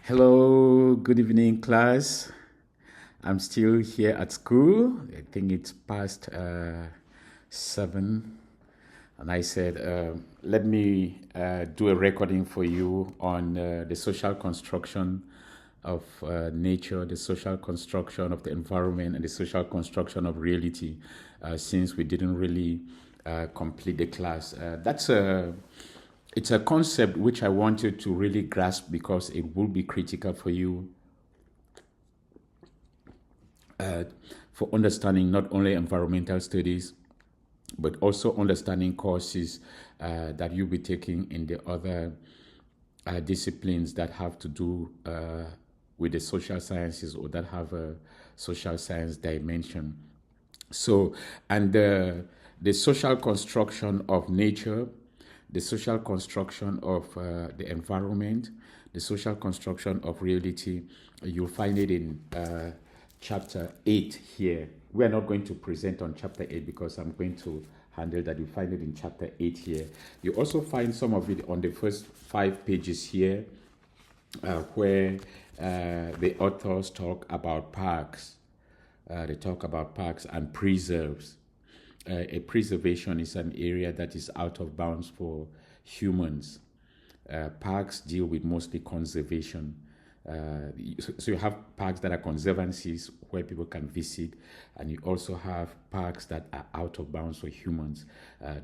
Hello, good evening, class. I'm still here at school. I think it's past 7. And I said, let me do a recording for you on the social construction of nature, the social construction of the environment, and the social construction of reality, since we didn't really complete the class. It's a concept which I wanted to really grasp because it will be critical for you for understanding not only environmental studies, but also understanding courses that you'll be taking in the other disciplines that have to do with the social sciences or that have a social science dimension. So, and the social construction of nature, the social construction of the environment, the social construction of reality, you'll find it in chapter 8 here. We're not going to present on chapter 8 because I'm going to handle that. You find it in chapter 8 here. You also find some of it on the first 5 pages here, where the authors talk about parks. They talk about parks and preserves. A preservation is an area that is out of bounds for humans. Parks deal with mostly conservation. So you have parks that are conservancies where people can visit, and you also have parks that are out of bounds for humans.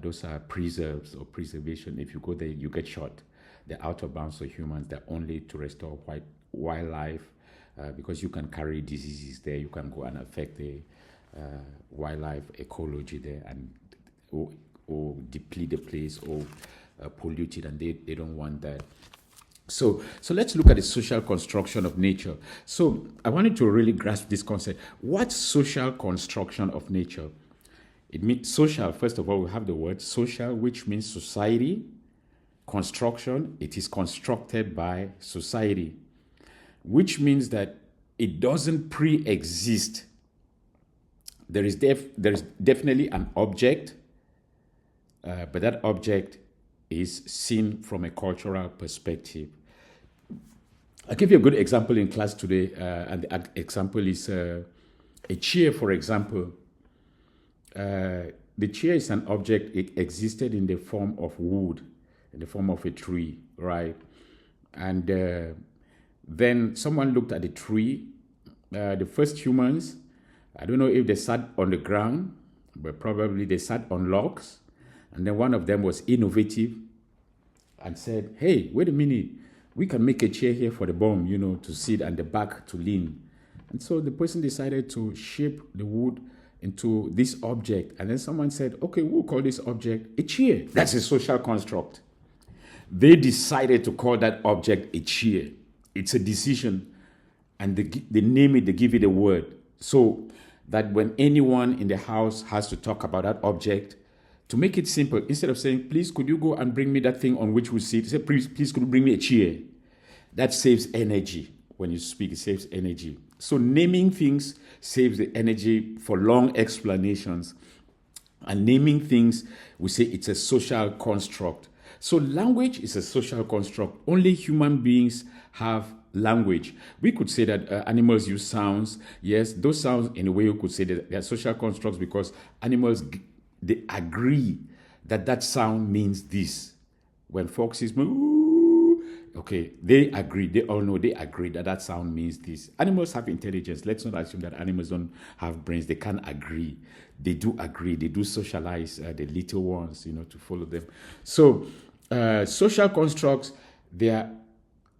Those are preserves or preservation. If you go there, you get shot. They're out of bounds for humans. They're only to restore wildlife, because you can carry diseases there. You can go and affect the wildlife ecology there and or deplete the place or pollute it, and they don't want that. So let's look at the social construction of nature. So I wanted to really grasp this concept. What's social construction of nature? It means social. First of all, we have the word social, which means society. Construction, it is constructed by society, which means that it doesn't pre-exist. There is definitely an object, but that object is seen from a cultural perspective. I'll give you a good example in class today, and the example is a chair, for example. The chair is an object. It existed in the form of wood, in the form of a tree, right? And then someone looked at the tree. The first humans, I don't know if they sat on the ground, but probably they sat on logs. And then one of them was innovative and said, hey, wait a minute, we can make a chair here for the bum, to sit and the back to lean. And so the person decided to shape the wood into this object. And then someone said, okay, we'll call this object a chair. That's a social construct. They decided to call that object a chair. It's a decision. And they name it, they give it a word. So that when anyone in the house has to talk about that object, to make it simple, instead of saying, please, could you go and bring me that thing on which we sit? Say, please, could you bring me a chair? That saves energy. When you speak, it saves energy. So naming things saves the energy for long explanations. And naming things, we say it's a social construct. So language is a social construct. Only human beings have language. We could say that animals use sounds. Yes, those sounds, in a way, you could say that they are social constructs because animals, they agree that sound means this. When foxes moo, okay, they agree. They all know, they agree that sound means this. Animals have intelligence. Let's not assume that animals don't have brains. They can't agree. They do agree. They do socialize the little ones, to follow them. So social constructs, they are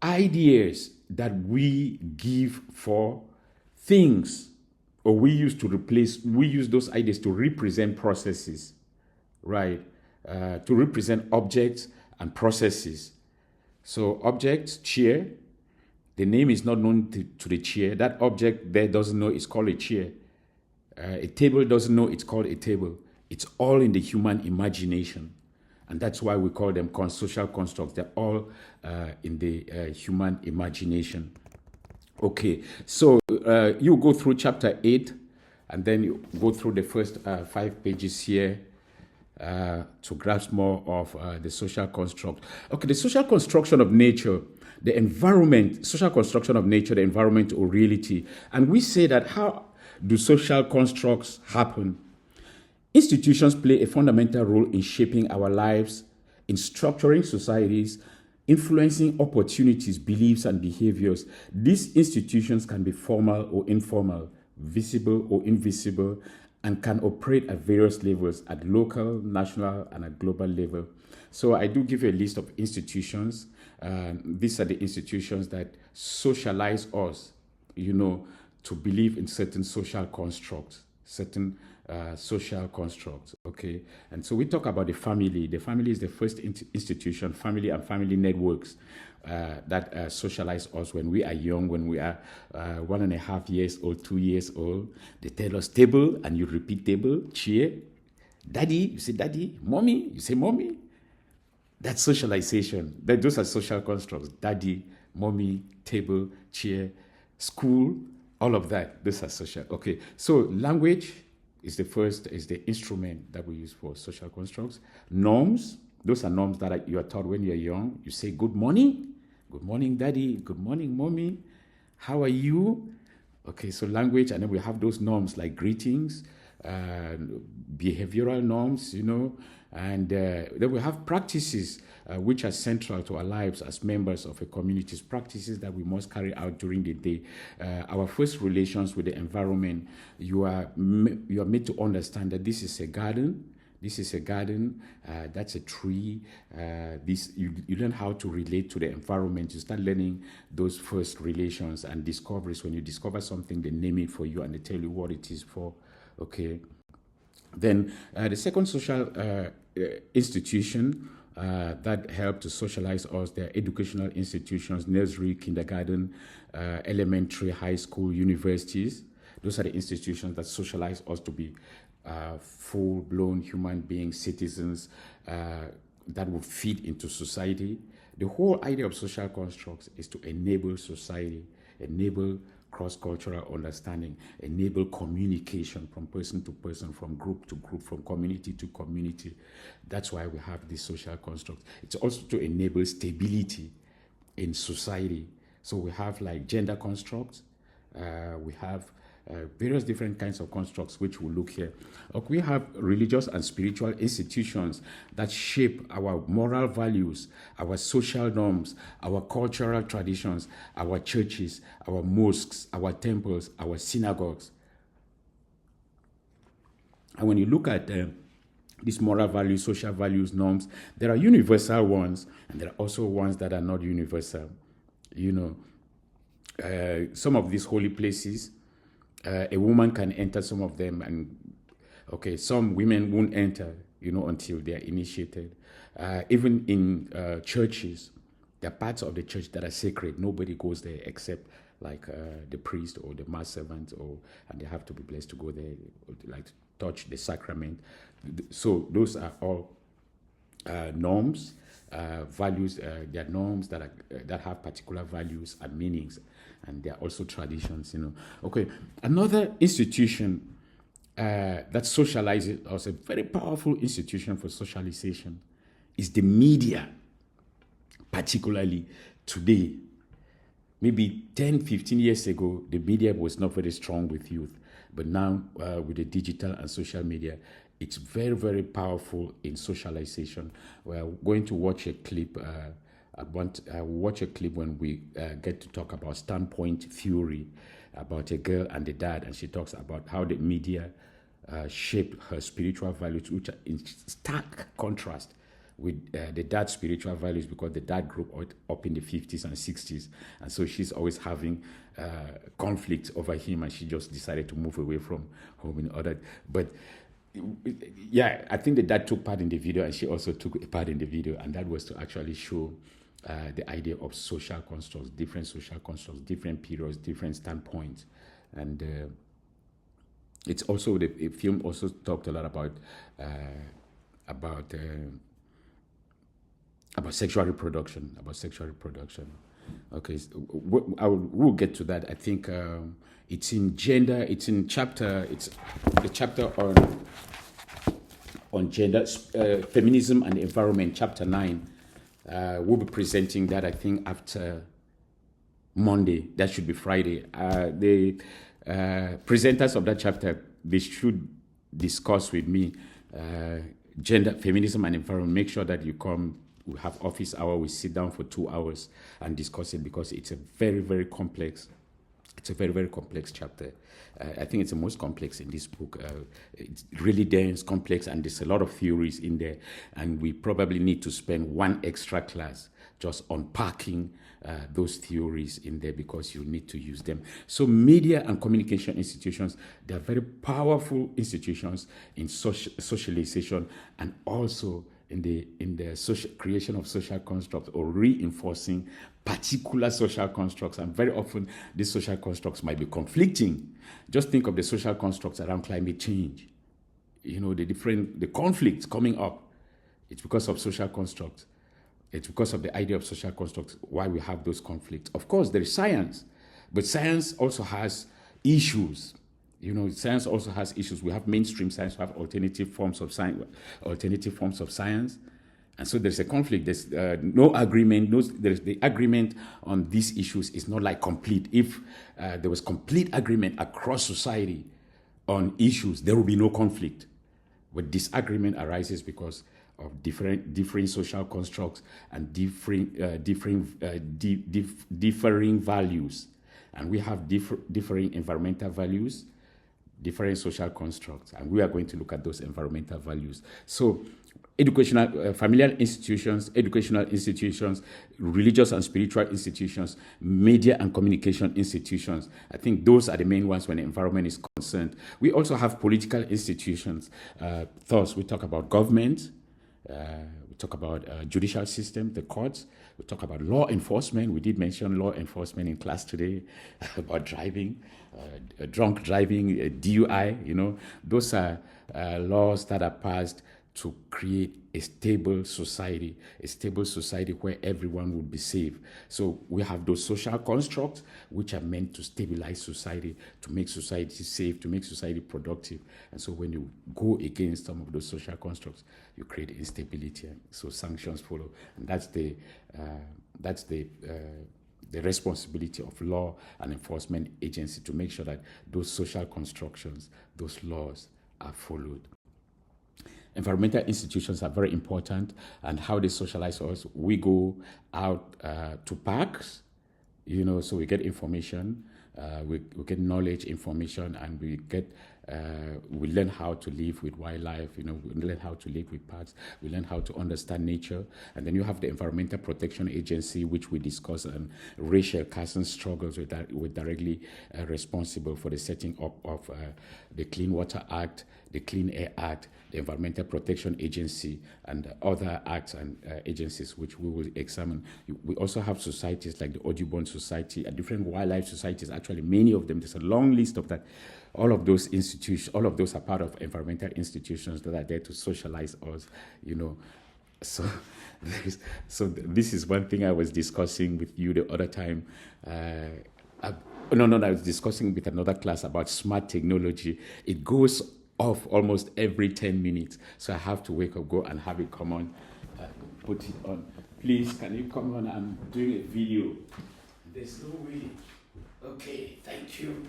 ideas that we give for things, or we use those ideas to represent processes, right? To represent objects and processes. So objects, chair, the name is not known to the chair. That object there doesn't know it's called a chair. A table doesn't know it's called a table. It's all in the human imagination. And that's why we call them social constructs. They're all in the human imagination. Okay, so you go through chapter 8, and then you go through the first 5 pages here. to grasp more of the social construct. Okay, the social construction of nature, the environment, social construction of nature, the environment or reality. And we say that how do social constructs happen? Institutions play a fundamental role in shaping our lives, in structuring societies, influencing opportunities, beliefs, and behaviors. These institutions can be formal or informal, visible or invisible, and can operate at various levels at local, national, and at global level. So I do give you a list of institutions. These are the institutions that socialize us, to believe in certain social constructs, certain social constructs, okay? And so we talk about the family. The family is the first institution, family and family networks that socialize us when we are young, when we are 1.5 years old, 2 years old. They tell us table, and you repeat table, chair. Daddy, you say daddy. Mommy, you say mommy. That's socialization. Those are social constructs. Daddy, mommy, table, chair, school, all of that. Those are social. Okay, so language is the instrument that we use for social constructs. Norms, those are norms that you are taught when you're young. You say good morning daddy, good morning mommy, how are you? Okay, so language, and then we have those norms like greetings, behavioral norms, and then we have practices which are central to our lives as members of a community, practices that we must carry out during the day. Our first relations with the environment, you are made to understand that this is a garden. This is a garden, that's a tree. You learn how to relate to the environment. You start learning those first relations and discoveries. When you discover something, they name it for you and they tell you what it is for, okay? Then the second social institution that help to socialize us, they are educational institutions, nursery, kindergarten, elementary, high school, universities. Those are the institutions that socialize us to be full-blown human beings, citizens that will fit into society. The whole idea of social constructs is to enable society, enable cross-cultural understanding, enable communication from person to person, from group to group, from community to community. That's why we have these social constructs. It's also to enable stability in society. So we have like gender constructs, we have various different kinds of constructs which we'll look here. We have religious and spiritual institutions that shape our moral values, our social norms, our cultural traditions, our churches, our mosques, our temples, our synagogues. And when you look at these moral values, social values, norms, there are universal ones, and there are also ones that are not universal. Some of these holy places, a woman can enter some of them, and some women won't enter, until they are initiated. Even in churches, there are parts of the church that are sacred. Nobody goes there except like the priest or the mass servant, and they have to be blessed to go there, like touch the sacrament. So those are all norms, values. They are norms that have particular values and meanings. And there are also traditions, Okay, another institution that socializes us, a very powerful institution for socialization, is the media, particularly today. Maybe 10, 15 years ago, the media was not very strong with youth. But now, with the digital and social media, it's very, very powerful in socialization. We're going to watch a clip. Watch a clip when we get to talk about standpoint theory, about a girl and the dad, and she talks about how the media shaped her spiritual values, which are in stark contrast with the dad's spiritual values, because the dad grew up in the 50s and 60s, and so she's always having conflict over him, and she just decided to move away from home in order. But yeah, I think the dad took part in the video, and she also took a part in the video, and that was to actually show the idea of social constructs, different periods, different standpoints. And it's also, the film also talked a lot about sexual reproduction, Okay, so we'll get to that. I think it's in gender, it's the chapter on gender, feminism and environment, chapter 9. We'll be presenting that, I think, after Monday. That should be Friday. The presenters of that chapter, they should discuss with me gender, feminism, and environment. Make sure that you come. We have office hour. We sit down for 2 hours and discuss it, because it's a very, very complex. It's a very, very complex chapter. I think it's the most complex in this book. It's really dense, complex, and there's a lot of theories in there. And we probably need to spend one extra class just unpacking those theories in there, because you need to use them. So media and communication institutions, they're very powerful institutions in socialization, and also in the social creation of social constructs, or reinforcing particular social constructs. And very often these social constructs might be conflicting. Just think of the social constructs around climate change. You know, the conflicts coming up. It's because of social constructs. It's because of the idea of social constructs why we have those conflicts. Of course, there is science, but science also has issues. You know, science also has issues. We have mainstream science, we have alternative forms of science, and so there's a conflict. There's no agreement. There's the agreement on these issues is not like complete. If there was complete agreement across society on issues, there will be no conflict. But disagreement arises because of different social constructs and differing values, and we have differing environmental values, different social constructs, and we are going to look at those environmental values. So educational, familial institutions, educational institutions, religious and spiritual institutions, media and communication institutions. I think those are the main ones when the environment is concerned. We also have political institutions. Thus, we talk about government, we talk about judicial system, the courts. We talk about law enforcement. We did mention law enforcement in class today about driving, drunk driving, DUI. You know, those are laws that are passed to create a stable society where everyone would be safe. So we have those social constructs which are meant to stabilize society, to make society safe, to make society productive. And so when you go against some of those social constructs, you create instability. So sanctions follow, and that's the responsibility of law and enforcement agency to make sure that those social constructions, those laws are followed. Environmental institutions are very important, and how they socialize us. We go out to parks, you know, so we get information, we get knowledge, information, and we learn how to live with wildlife, you know, we learn how to live with parks, we learn how to understand nature. And then you have the Environmental Protection Agency, which we discuss, and Rachel Carson struggles with that, with directly responsible for the setting up of the Clean Water Act, the Clean Air Act, the Environmental Protection Agency, and other acts and agencies which we will examine. We also have societies like the Audubon Society and different wildlife societies. Actually, many of them, there's a long list of that. All of those institutions, all of those are part of environmental institutions that are there to socialize us, you know. So this is one thing I was discussing with you the other time. I was discussing with another class about smart technology. It goes off almost every 10 minutes. So I have to wake up, go and have it come on, put it on. Please, can you come on? I'm doing a video. There's no way. Okay, thank you.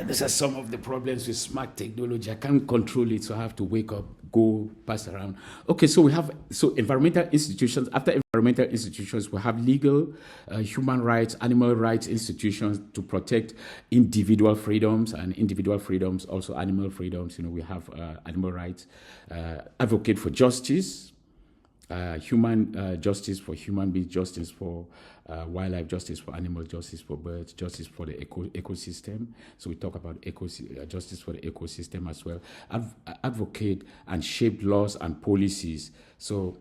These are some of the problems with smart technology. I can't control it, so I have to wake up, go, pass around. Okay, so we have environmental institutions. After environmental institutions, we have legal, human rights, animal rights institutions to protect individual freedoms, and individual freedoms, also animal freedoms. You know, we have animal rights, advocate for justice, human justice for human beings, justice for wildlife, justice for animal, justice for birds, justice for the ecosystem. So we talk about justice for the ecosystem as well. Advocate and shape laws and policies. So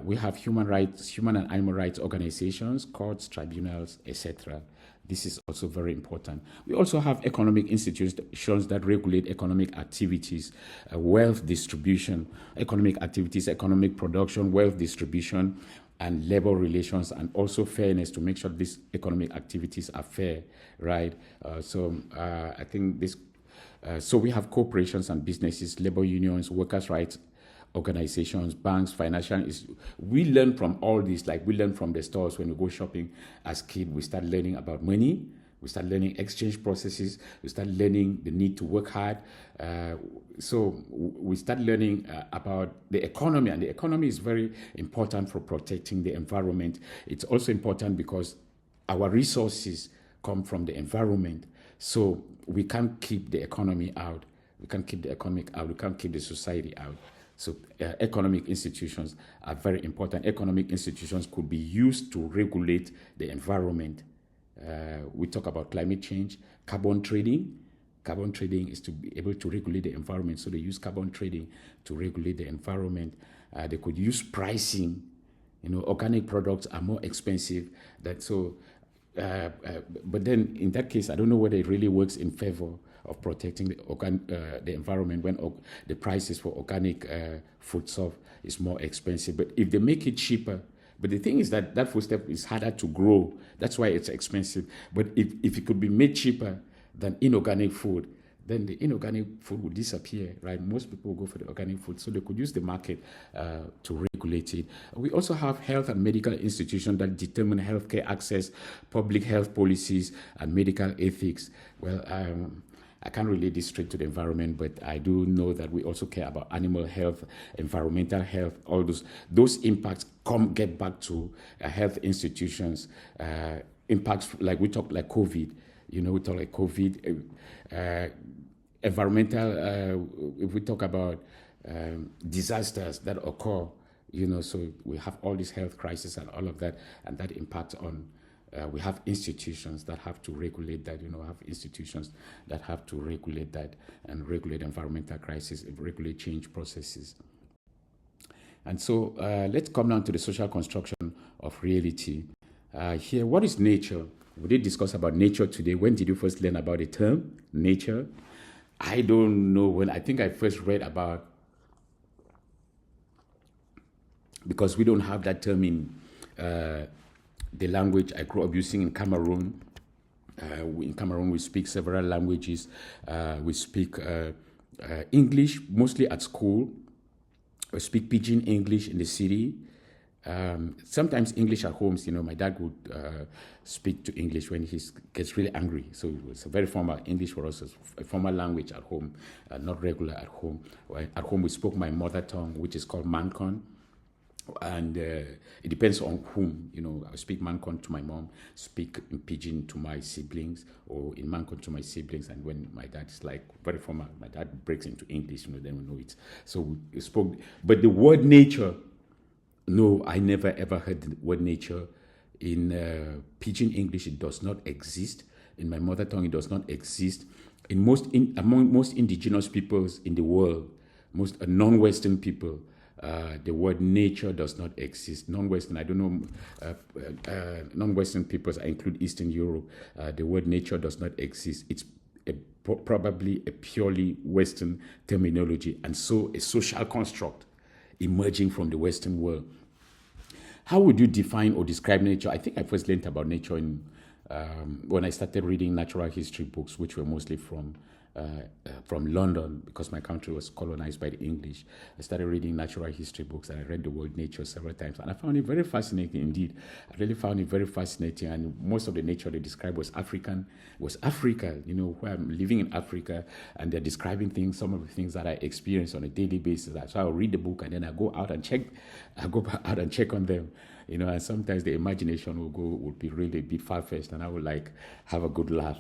we have human and animal rights organizations, courts, tribunals, etc. This is also very important. We also have economic institutions that regulate economic activities, wealth distribution, economic activities, economic production, wealth distribution, and labor relations, and also fairness to make sure these economic activities are fair, right? I think So we have corporations and businesses, labor unions, workers' rights organizations, banks, financial. We learn from all this, like we learn from the stores when we go shopping as kids. We start learning about money. We start learning exchange processes. We start learning the need to work hard. So we start learning about the economy, and the economy is very important for protecting the environment. It's also important because our resources come from the environment. So we can't keep the economy out. We can't keep the economic out. We can't keep the society out. So economic institutions are very important. Economic institutions could be used to regulate the environment. We talk about climate change, carbon trading. Carbon trading is to be able to regulate the environment. So they use carbon trading to regulate the environment. They could use pricing. Organic products are more expensive. But then in that case, I don't know whether it really works in favor of protecting the environment when the prices for organic foodstuff is more expensive. But if they make it cheaper, but the thing is that foodstuff is harder to grow. That's why it's expensive. But if it could be made cheaper than inorganic food, then the inorganic food would disappear, right? Most people will go for the organic food, so they could use the market to regulate it. We also have health and medical institutions that determine healthcare access, public health policies, and medical ethics. Well, I can't relate this straight to the environment, but I do know that we also care about animal health, environmental health, all those impacts get back to health institutions. Impacts like we talk like COVID, we talk like COVID, environmental, if we talk about disasters that occur, so we have all these health crises and all of that, and that impacts on we have institutions that have to regulate that, have institutions that have to regulate that and regulate environmental crisis, regulate change processes. And so let's come down to the social construction of reality. Here, what is nature? We did discuss about nature today. When did you first learn about the term nature? I don't know when. I think I first read about, because we don't have that term in the language I grew up using in Cameroon. In Cameroon, we speak several languages. We speak English, mostly at school. We speak Pidgin English in the city. Sometimes English at home. My dad would speak to English when he gets really angry. So it's a very formal English for us, a formal language at home, not regular at home. At home, we spoke my mother tongue, which is called Mancon. And it depends on whom, I speak Mancon to my mom, speak in Pidgin to my siblings, or in Mancon to my siblings. And when my dad is like very formal, my dad breaks into English, then we know it. So we spoke, but the word nature, no, I never ever heard the word nature. In Pidgin English, it does not exist. In my mother tongue, it does not exist. Among most indigenous peoples in the world, most non-Western people, the word nature does not exist. Non-Western, I don't know, non-Western peoples, I include Eastern Europe, the word nature does not exist. It's probably a purely Western terminology, and so a social construct emerging from the Western world. How would you define or describe nature? I think I first learned about nature when I started reading natural history books, which were mostly from London, because my country was colonized by the English. I started reading natural history books, and I read the word nature several times, and I found it very fascinating indeed. I really found it very fascinating, and most of the nature they described was Africa, where I'm living in Africa, and they're describing things, some of the things that I experience on a daily basis. So I'll read the book, and then I go out and check on them. And sometimes the imagination would be really a bit far-fetched, and I would have a good laugh,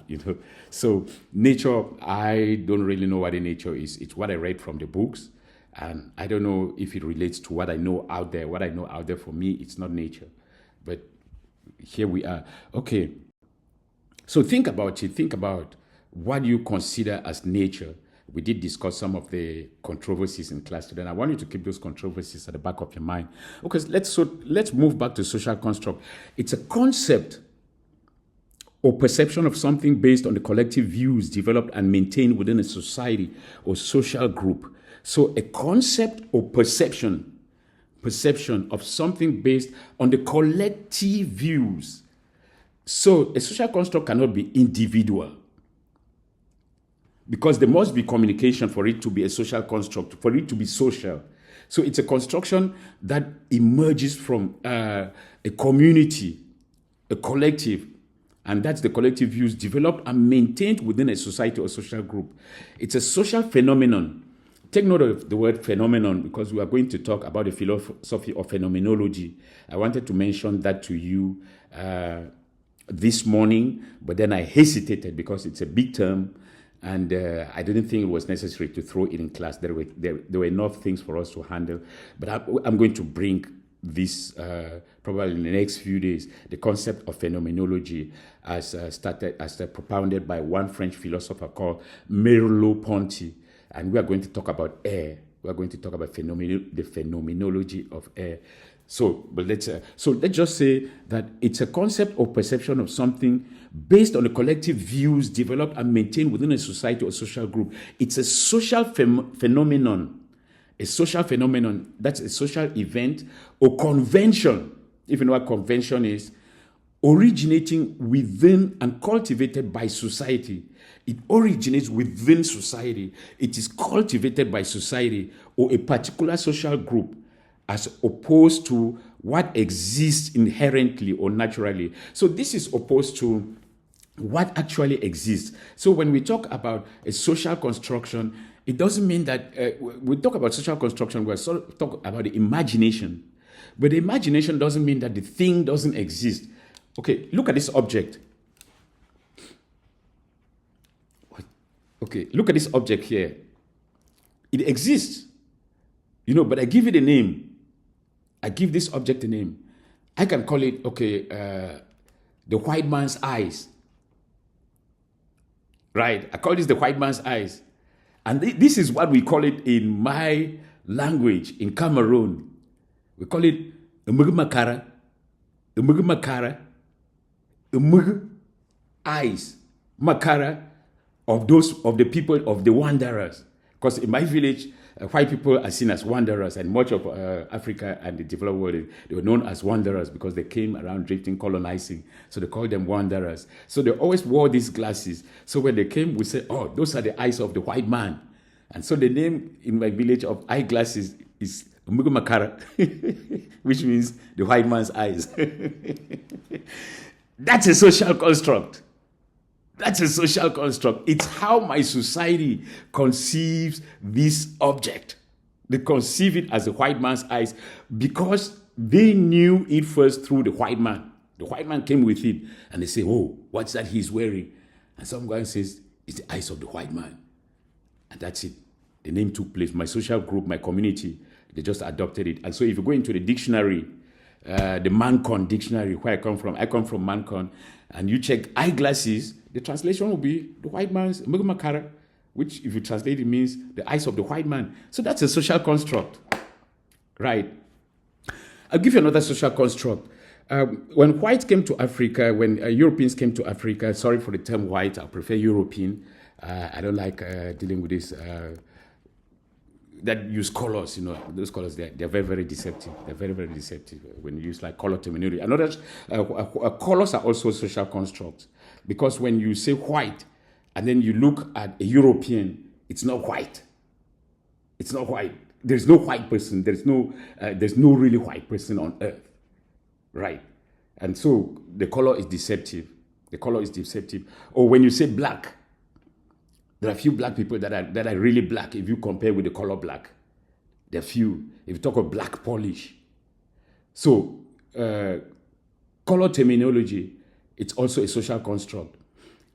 So nature, I don't really know what the nature is. It's what I read from the books, and I don't know if it relates to what I know out there. What I know out there, for me, it's not nature. But here we are. Okay. So think about it. Think about what you consider as nature. We did discuss some of the controversies in class today, and I want you to keep those controversies at the back of your mind. Okay, let's move back to social construct. It's a concept or perception of something based on the collective views developed and maintained within a society or social group. So a concept or perception of something based on the collective views. So a social construct cannot be individual. because there must be communication for it to be a social construct, for it to be social. So it's a construction that emerges from a community, a collective, and that's the collective views developed and maintained within a society or social group. It's a social phenomenon. Take note of the word phenomenon, because we are going to talk about the philosophy of phenomenology. I wanted to mention that to you this morning, but then I hesitated because it's a big term, and I didn't think it was necessary to throw it in class. There were enough things for us to handle, but I'm going to bring this probably in the next few days, the concept of phenomenology as propounded by one French philosopher called Merleau-Ponty, and we are going to talk about air. We are going to talk about the phenomenology of air. So let's just say that it's a concept or perception of something based on the collective views developed and maintained within a society or social group. It's a social phenomenon. A social phenomenon, that's a social event or convention, if you know what convention is, originating within and cultivated by society. It originates within society. It is cultivated by society or a particular social group, as opposed to what exists inherently or naturally. So this is opposed to what actually exists. So when we talk about a social construction, it doesn't mean that we talk about social construction, we're sort of talking about the imagination. But the imagination doesn't mean that the thing doesn't exist. Okay, look at this object. Okay, look at this object here. It exists, but I give it a name. I give this object a name. I can call it, the white man's eyes. Right? I call this the white man's eyes. And this is what we call it in my language, in Cameroon. We call it Umugmakara, eyes, Makara, of the people, of the wanderers. Because in my village, white people are seen as wanderers, and much of Africa and the developed world, they were known as wanderers because they came around drifting, colonizing. So they called them wanderers. So they always wore these glasses. So when they came, we said, oh, those are the eyes of the white man. And so the name in my village of eyeglasses is Mugumakara, which means the white man's eyes. That's a social construct. That's a social construct. It's how my society conceives this object. They conceive it as the white man's eyes because they knew it first through the white man. The white man came with it, and they say, oh, what's that he's wearing? And some guy says, it's the eyes of the white man. And that's it. The name took place. My social group, my community, they just adopted it. And so if you go into the dictionary, the Mancon dictionary, where I come from Mancon, and you check eyeglasses, the translation will be the white man's Mugumakara, which if you translate it means the eyes of the white man. So that's a social construct, right? I'll give you another social construct. When whites came to Africa, when Europeans came to Africa, sorry for the term white, I prefer European. I don't like dealing with this, that use colors, those colors, they're very, very deceptive. They're very, very deceptive when you use like color terminology. Another, colors are also social constructs because when you say white and then you look at a European, it's not white. It's not white. There's no white person. There's no really white person on earth, right? And so the color is deceptive. The color is deceptive. Or when you say black, there are few black people that are really black if you compare with the color black. There are few. If you talk of black polish. So, color terminology, it's also a social construct.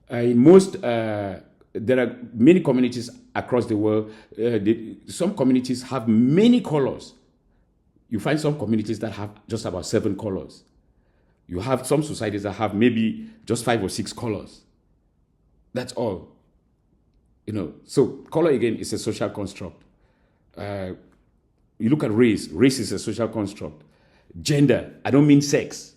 In most, there are many communities across the world. Some communities have many colors. You find some communities that have just about 7 colors. You have some societies that have maybe just 5 or 6 colors. That's all. So color again is a social construct. You look at race. Race is a social construct. Gender, I don't mean sex.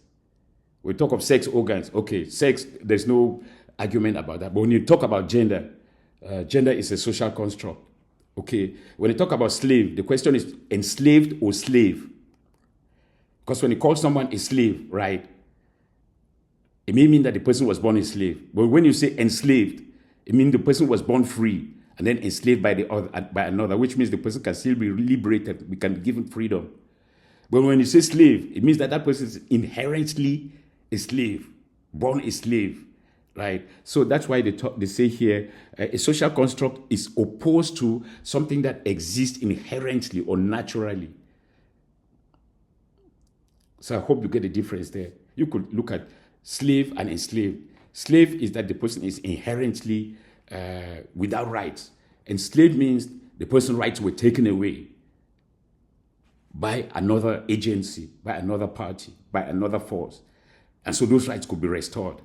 We talk of sex organs. Okay, sex, there's no argument about that. But when you talk about gender, gender is a social construct. Okay, when you talk about slave, the question is enslaved or slave. Because when you call someone a slave, right, it may mean that the person was born a slave. But when you say enslaved, It means the person was born free and then enslaved by by another, which means the person can still be liberated. We can be given freedom. But when you say slave, it means that that person is inherently a slave, born a slave, right? So that's why they say here, a social construct is opposed to something that exists inherently or naturally. So I hope you get the difference there. You could look at slave and enslaved. Slave is that the person is inherently without rights. Enslaved means the person's rights were taken away by another agency, by another party, by another force. And so those rights could be restored.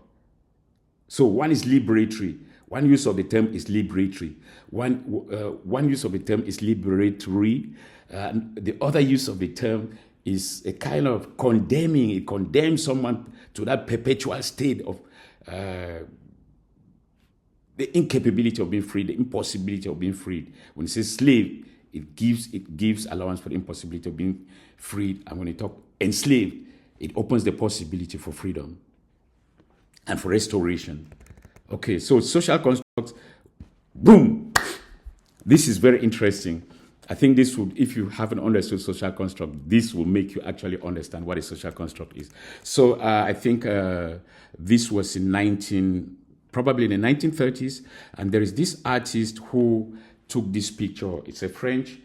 So one is liberatory. One use of the term is liberatory. One use of the term is liberatory. The other use of the term is a kind of condemning. It condemns someone to that perpetual state of the incapability of being freed, the impossibility of being freed. When it says slave, it gives allowance for the impossibility of being freed. And when it talks enslaved, it opens the possibility for freedom and for restoration. Okay, so social constructs, boom. This is very interesting. I think this would, if you haven't understood social construct, this will make you actually understand what a social construct is. So I think this was probably in the 1930s, and there is this artist who took this picture. It's a French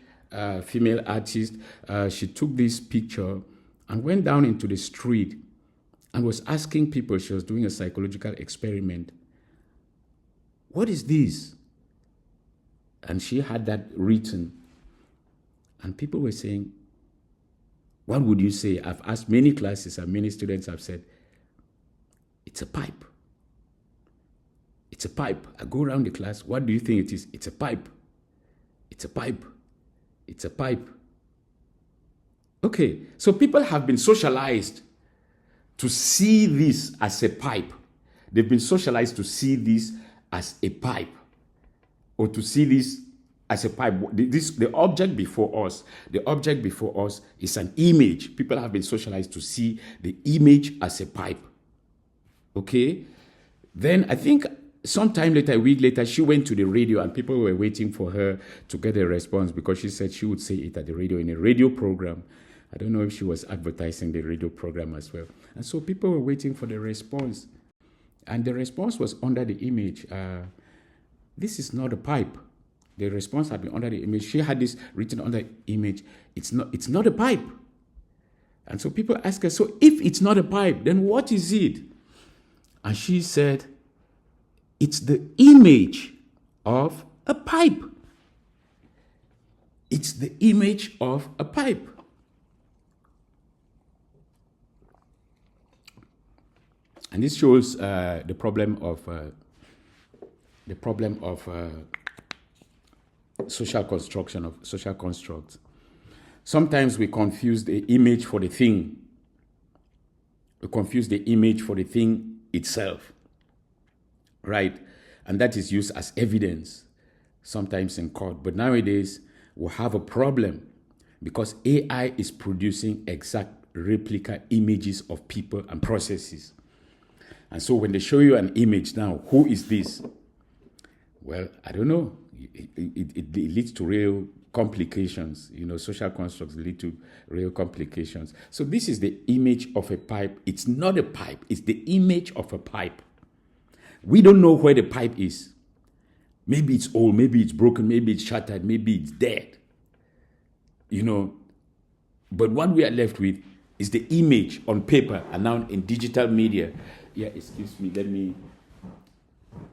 female artist. She took this picture and went down into the street and was asking people, she was doing a psychological experiment, what is this? And she had that written. And people were saying, what would you say? I've asked many classes and many students have said, it's a pipe. It's a pipe. I go around the class, what do you think it is? It's a pipe. It's a pipe. It's a pipe. Okay, so people have been socialized to see this as a pipe. They've been socialized to see this as a pipe, or to see this as a pipe. The object before us is an image. People have been socialized to see the image as a pipe. Okay? Then I think sometime later, a week later, she went to the radio and people were waiting for her to get a response because she said she would say it at the radio in a radio program. I don't know if she was advertising the radio program as well. And so people were waiting for the response. And the response was under the image. This is not a pipe. The response had been under the image. She had this written under the image. It's not a pipe. And so people ask her, so if it's not a pipe, then what is it? And she said, it's the image of a pipe. It's the image of a pipe. And this shows the problem of social construction, of social constructs. Sometimes we confuse the image for the thing. We confuse the image for the thing itself, right? And that is used as evidence, sometimes in court. But nowadays, we have a problem because AI is producing exact replica images of people and processes. And so when they show you an image now, who is this? Well, I don't know. It leads to real complications. You know, social constructs lead to real complications. So this is the image of a pipe. It's not a pipe. It's the image of a pipe. We don't know where the pipe is. Maybe it's old, maybe it's broken, maybe it's shattered, maybe it's dead. You know, but what we are left with is the image on paper and now in digital media. Yeah, excuse me, let me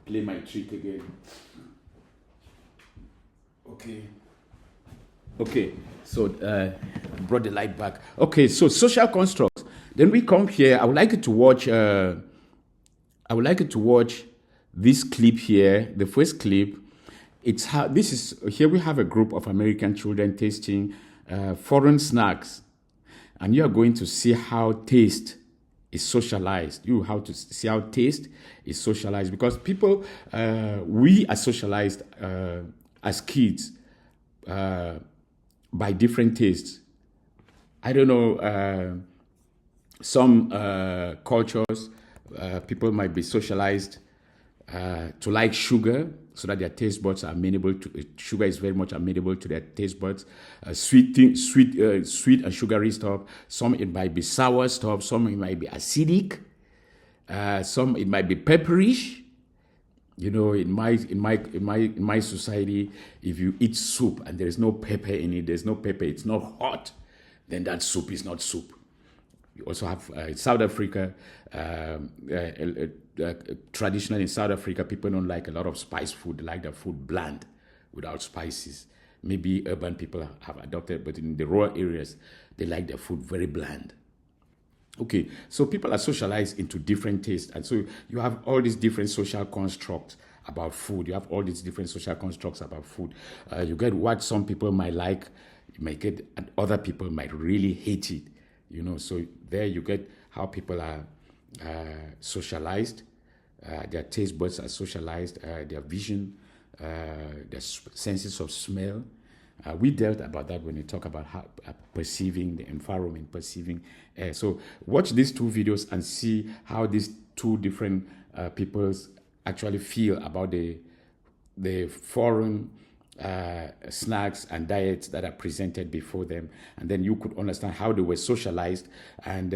play my trick again. Okay, so brought the light back. Okay, so social constructs. Then we come here. I would like you to watch this clip here. The first clip. It's how this is. Here we have a group of American children tasting foreign snacks, and you are going to see how taste is socialized. You have to see how taste is socialized because people, we are socialized as kids by different tastes. I don't know, some cultures, people might be socialized to like sugar, so that their taste buds are amenable to sugar is very much amenable to their taste buds. Sweet and sugary stuff. Some it might be sour stuff. Some it might be acidic. Some it might be pepperish. You know, in my society, if you eat soup and there is no pepper in it, there's no pepper, it's not hot, then that soup is not soup. You also have South Africa. Traditionally in South Africa, people don't like a lot of spice food. They like their food bland, without spices. Maybe urban people have adopted, but in the rural areas, they like their food very bland. Okay, so people are socialized into different tastes, and so you have all these different social constructs about food. You have all these different social constructs about food. You get what some people might like, you might get, and other people might really hate it. You know, so there you get how people are socialized. Their taste buds are socialized. Their vision, their senses of smell. We dealt about that when we talk about how, perceiving the environment, perceiving air. So watch these two videos and see how these two different peoples actually feel about the foreign snacks and diets that are presented before them, and then you could understand how they were socialized, and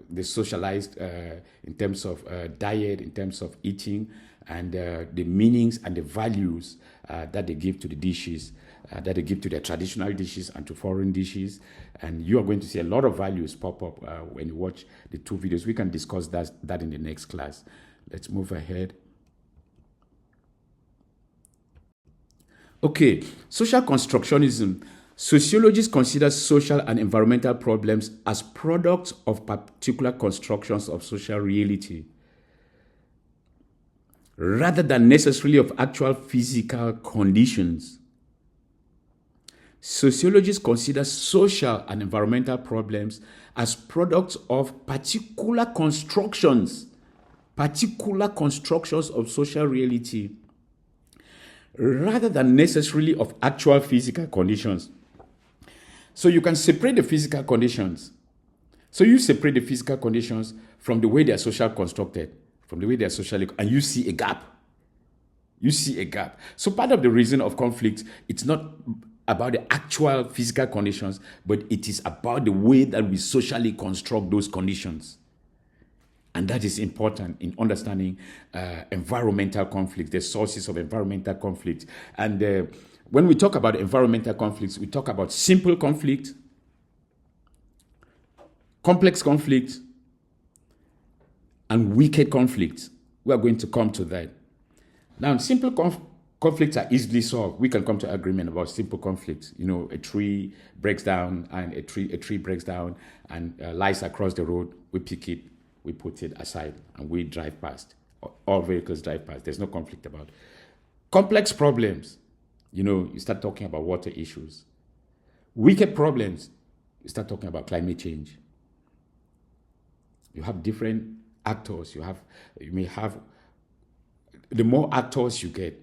they socialized in terms of diet, in terms of eating, and the meanings and the values that they give to the dishes, that they give to their traditional dishes and to foreign dishes. And you are going to see a lot of values pop up when you watch the two videos. We can discuss that in the next class. Let's move ahead. Okay, social constructionism. Sociologists consider social and environmental problems as products of particular constructions of social reality, rather than necessarily of actual physical conditions. Sociologists consider social and environmental problems as products of particular constructions of social reality, rather than necessarily of actual physical conditions. So you can separate the physical conditions. So you separate the physical conditions from the way they are socially constructed, from the way they are socially, and you see a gap. You see a gap. So part of the reason of conflict, it's not about the actual physical conditions, but it is about the way that we socially construct those conditions. And that is important in understanding environmental conflict, the sources of environmental conflict. And when we talk about environmental conflicts, we talk about simple conflict, complex conflict, and wicked conflict. We are going to come to that. Now, simple conflicts are easily solved. We can come to agreement about simple conflicts. You know, a tree breaks down, and a tree breaks down and lies across the road. We pick it, we put it aside, and we drive past. All vehicles drive past. There's no conflict about it. Complex problems, you know, you start talking about water issues. Wicked problems, you start talking about climate change. You have different actors. You may have, the more actors you get,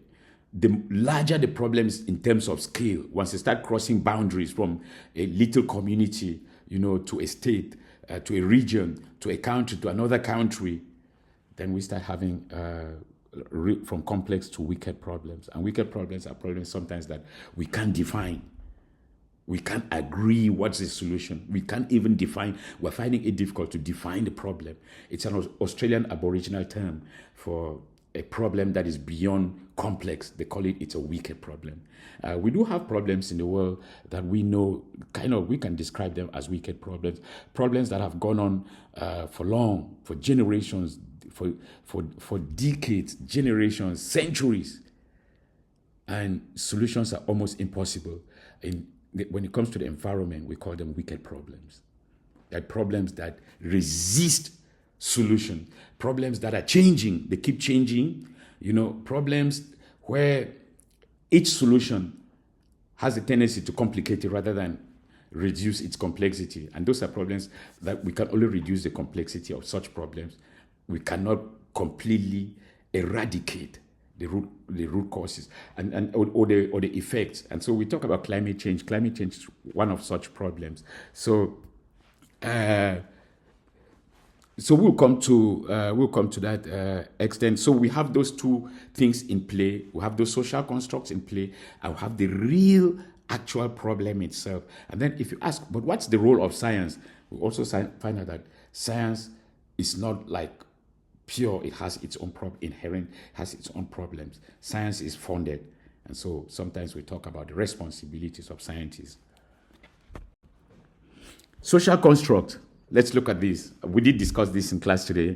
the larger the problems in terms of scale. Once you start crossing boundaries from a little community, you know, to a state, to a region, to a country, to another country, then we start having from complex to wicked problems. And wicked problems are problems sometimes that we can't define. We can't agree what's the solution. We can't even define. We're finding it difficult to define the problem. It's an Australian Aboriginal term for a problem that is beyond complex. They call it's a wicked problem. We do have problems in the world that we know, we can describe them as wicked problems. Problems that have gone on for long, for generations, for decades, generations, centuries. And solutions are almost impossible. When it comes to the environment, we call them wicked problems. They're problems that resist solution, problems that are changing, they keep changing, you know, problems where each solution has a tendency to complicate it rather than reduce its complexity. And those are problems that we can only reduce the complexity of such problems. We cannot completely eradicate the root causes or the effects. And so we talk about climate change. Climate change is one of such problems. So So we'll come to that extent. So we have those two things in play. We have those social constructs in play, and we have the real actual problem itself. And then if you ask, but what's the role of science? We also find out that science is not like pure. It has its own inherent, has its own problems. Science is funded, and so sometimes we talk about the responsibilities of scientists. Social construct. Let's look at this. We did discuss this in class today.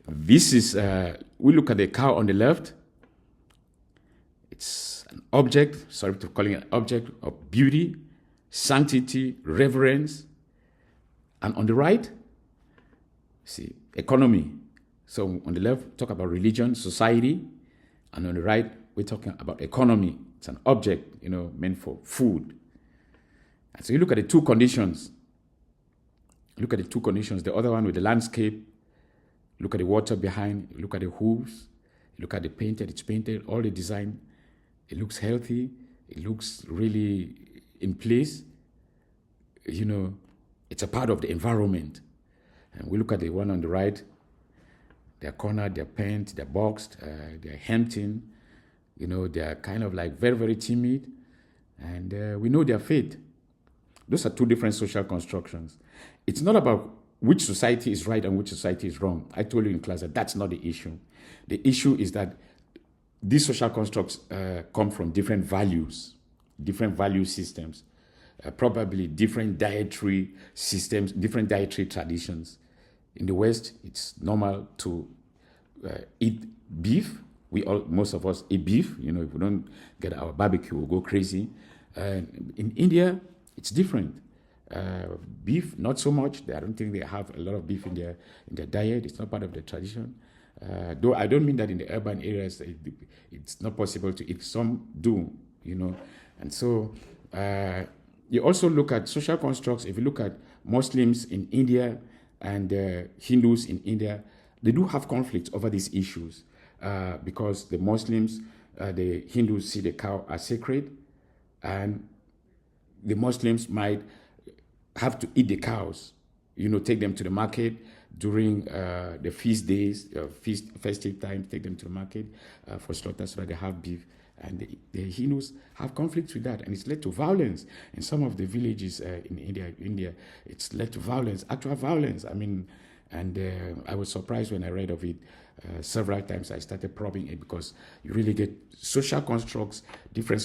This is, we look at the cow on the left. It's an object, sorry to calling it an object of beauty, sanctity, reverence. And on the right, see, economy. So on the left, talk about religion, society. And on the right, we're talking about economy. It's an object, meant for food. And so you look at the two conditions. Look at the two conditions. The other one with the landscape. Look at the water behind. Look at the hooves. Look at the painted. It's painted. All the design. It looks healthy. It looks really in place. It's a part of the environment. And we look at the one on the right. They're cornered. They're pent. They're boxed. They're hemmed in. They're kind of like very, very timid. And we know their fate. Those are two different social constructions. It's not about which society is right and which society is wrong. I told you in class that that's not the issue. The issue is that these social constructs come from different values, different value systems, probably different dietary systems, different dietary traditions. In the West, it's normal to eat beef. Most of us eat beef. If we don't get our barbecue, we'll go crazy. In India, it's different. Beef, not so much. I don't think they have a lot of beef in their diet. It's not part of the tradition. Though I don't mean that in the urban areas it's not possible to eat. Some do, And so you also look at social constructs. If you look at Muslims in India and Hindus in India, they do have conflicts over these issues because the Muslims, the Hindus see the cow as sacred, and the Muslims might have to eat the cows, take them to the market during the feast days, festive times, take them to the market for slaughter so that they have beef. And the Hindus have conflicts with that, and it's led to violence. In some of the villages in India, it's led to violence, actual violence. I was surprised when I read of it several times. I started probing it because you really get social constructs, different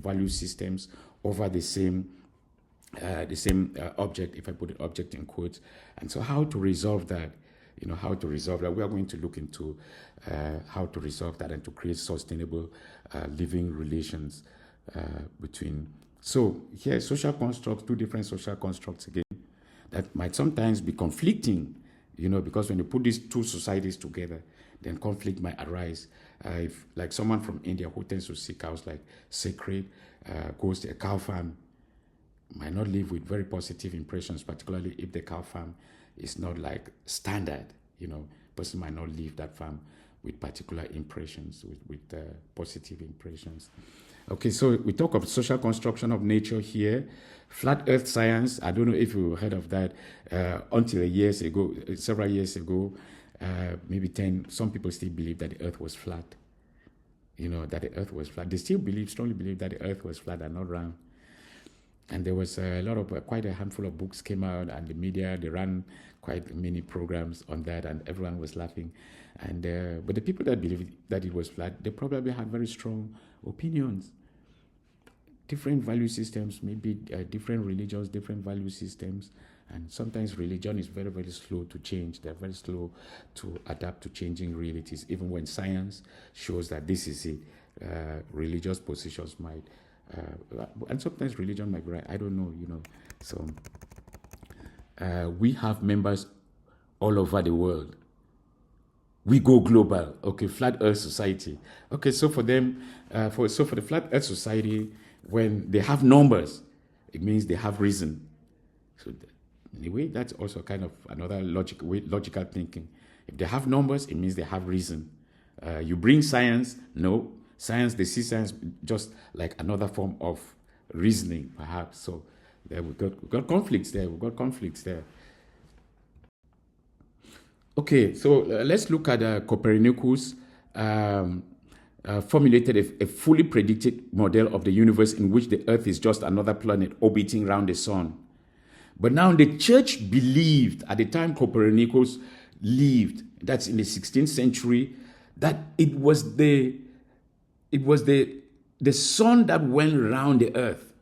value systems over the same object, if I put it object in quotes. And so how to resolve that, we are going to look into how to resolve that and to create sustainable living relations between. So here, social constructs, two different social constructs again, that might sometimes be conflicting, because when you put these two societies together, then conflict might arise. If like someone from India who tends to see cows like sacred, goes to a cow farm, might not live with very positive impressions, particularly if the cow farm is not like standard. Person might not leave that farm with particular impressions, with positive impressions. Okay, so we talk of social construction of nature here. Flat Earth science, I don't know if you heard of that. Until several years ago, maybe 10, some people still believe that the Earth was flat. That the Earth was flat. They still strongly believe that the Earth was flat and not round. And there was a lot of, quite a handful of books came out, and the media, they ran quite many programs on that, and everyone was laughing. And but the people that believed that it was flat, they probably had very strong opinions. Different value systems, maybe different religions, different value systems. And sometimes religion is very, very slow to change. They're very slow to adapt to changing realities, even when science shows that this is it. Religious positions might, and sometimes religion might be right. I don't know, So we have members all over the world. We go global. Okay, Flat Earth Society. Okay, so for them, for the Flat Earth Society, when they have numbers, it means they have reason. So anyway, that's also kind of another logical thinking. If they have numbers, it means they have reason. You bring science, no. Science, they see science just like another form of reasoning, perhaps. So there we've got conflicts there. Okay, so let's look at Copernicus formulated a fully predicted model of the universe in which the Earth is just another planet orbiting around the sun. But now the church believed at the time Copernicus lived, that's in the 16th century, that it was the sun that went around the Earth,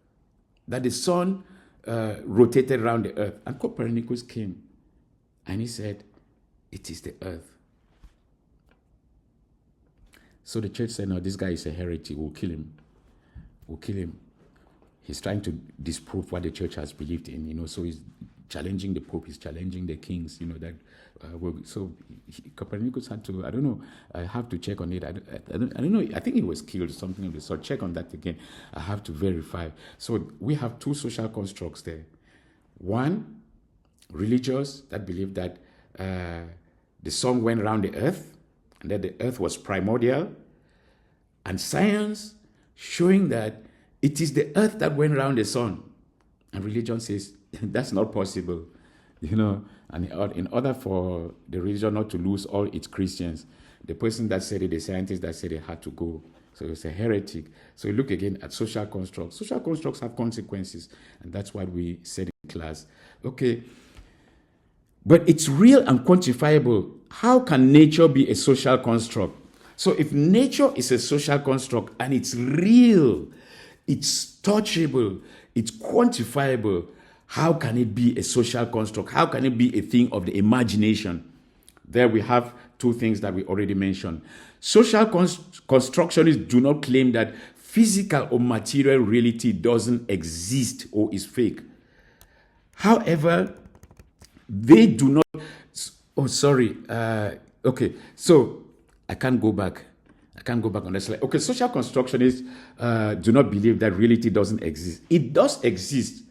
that the sun rotated around the Earth. And Copernicus came and he said, it is the Earth. So the church said, no, this guy is a heretic. We'll kill him. We'll kill him. He's trying to disprove what the church has believed in, so he's challenging the Pope, he's challenging the kings, that. Copernicus had to, I don't know, I have to check on it. I don't know, I think he was killed or something of the sort. Check on that again. I have to verify. So we have two social constructs there. One, religious, that believe that the sun went around the earth and that the earth was primordial, and science showing that it is the earth that went around the sun. And religion says that's not possible, and in order for the religion not to lose all its Christians, the person that said it, the scientist that said it, had to go. So it's a heretic. So you look again at social constructs. Social constructs have consequences, and that's what we said in class. Okay, but it's real and quantifiable. How can nature be a social construct? So if nature is a social construct and it's real, it's touchable, it's quantifiable, how can it be a social construct? How can it be a thing of the imagination? There we have two things that we already mentioned. Social constructionists do not claim that physical or material reality doesn't exist or is fake. However, they do not... okay, so I can't go back on that slide. Okay, social constructionists do not believe that reality doesn't exist. It does exist,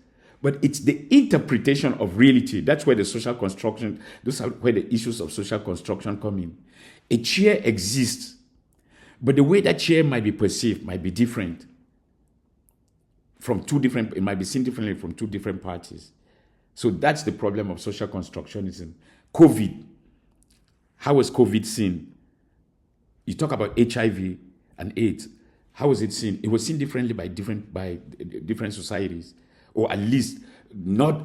but it's the interpretation of reality. That's where the social construction, those are where the issues of social construction come in. A chair exists, but the way that chair might be perceived might be different it might be seen differently from two different parties. So that's the problem of social constructionism. COVID. How was COVID seen? You talk about HIV and AIDS. How was it seen? It was seen differently by different societies, or at least not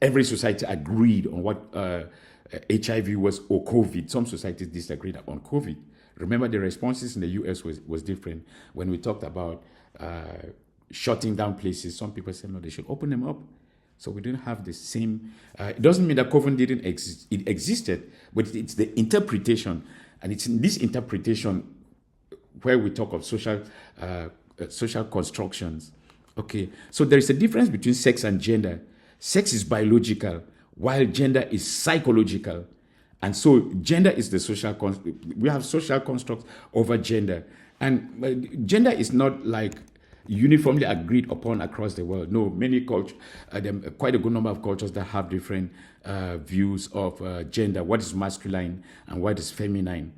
every society agreed on what HIV was or COVID. Some societies disagreed on COVID. Remember, the responses in the US was different. When we talked about shutting down places, some people said, no, they should open them up. So we didn't have the same... it doesn't mean that COVID didn't exist. It existed, but it's the interpretation. And it's in this interpretation where we talk of social constructions. Okay, so there is a difference between sex and gender. Sex is biological, while gender is psychological. And so gender is the social construct. We have social constructs over gender. And gender is not like uniformly agreed upon across the world. No, many cultures, quite a good number of cultures that have different views of gender, what is masculine and what is feminine.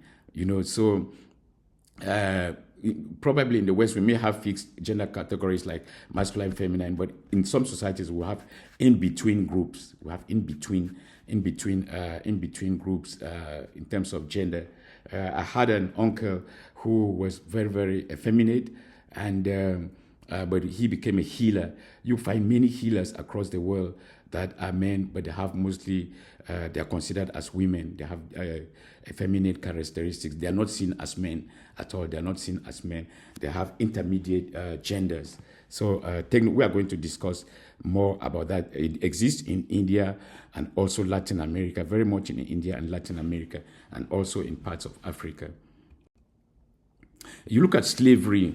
So probably in the West, we may have fixed gender categories like masculine, feminine, but in some societies, we have in-between groups. We have in-between groups in terms of gender. I had an uncle who was very, very effeminate, and but he became a healer. You find many healers across the world that are men, but they have mostly, they are considered as women. They have effeminate characteristics. They are not seen as men at all. They are not seen as men. They have intermediate genders. So we are going to discuss more about that. It exists in India and also Latin America, very much in India and Latin America, and also in parts of Africa. You look at slavery,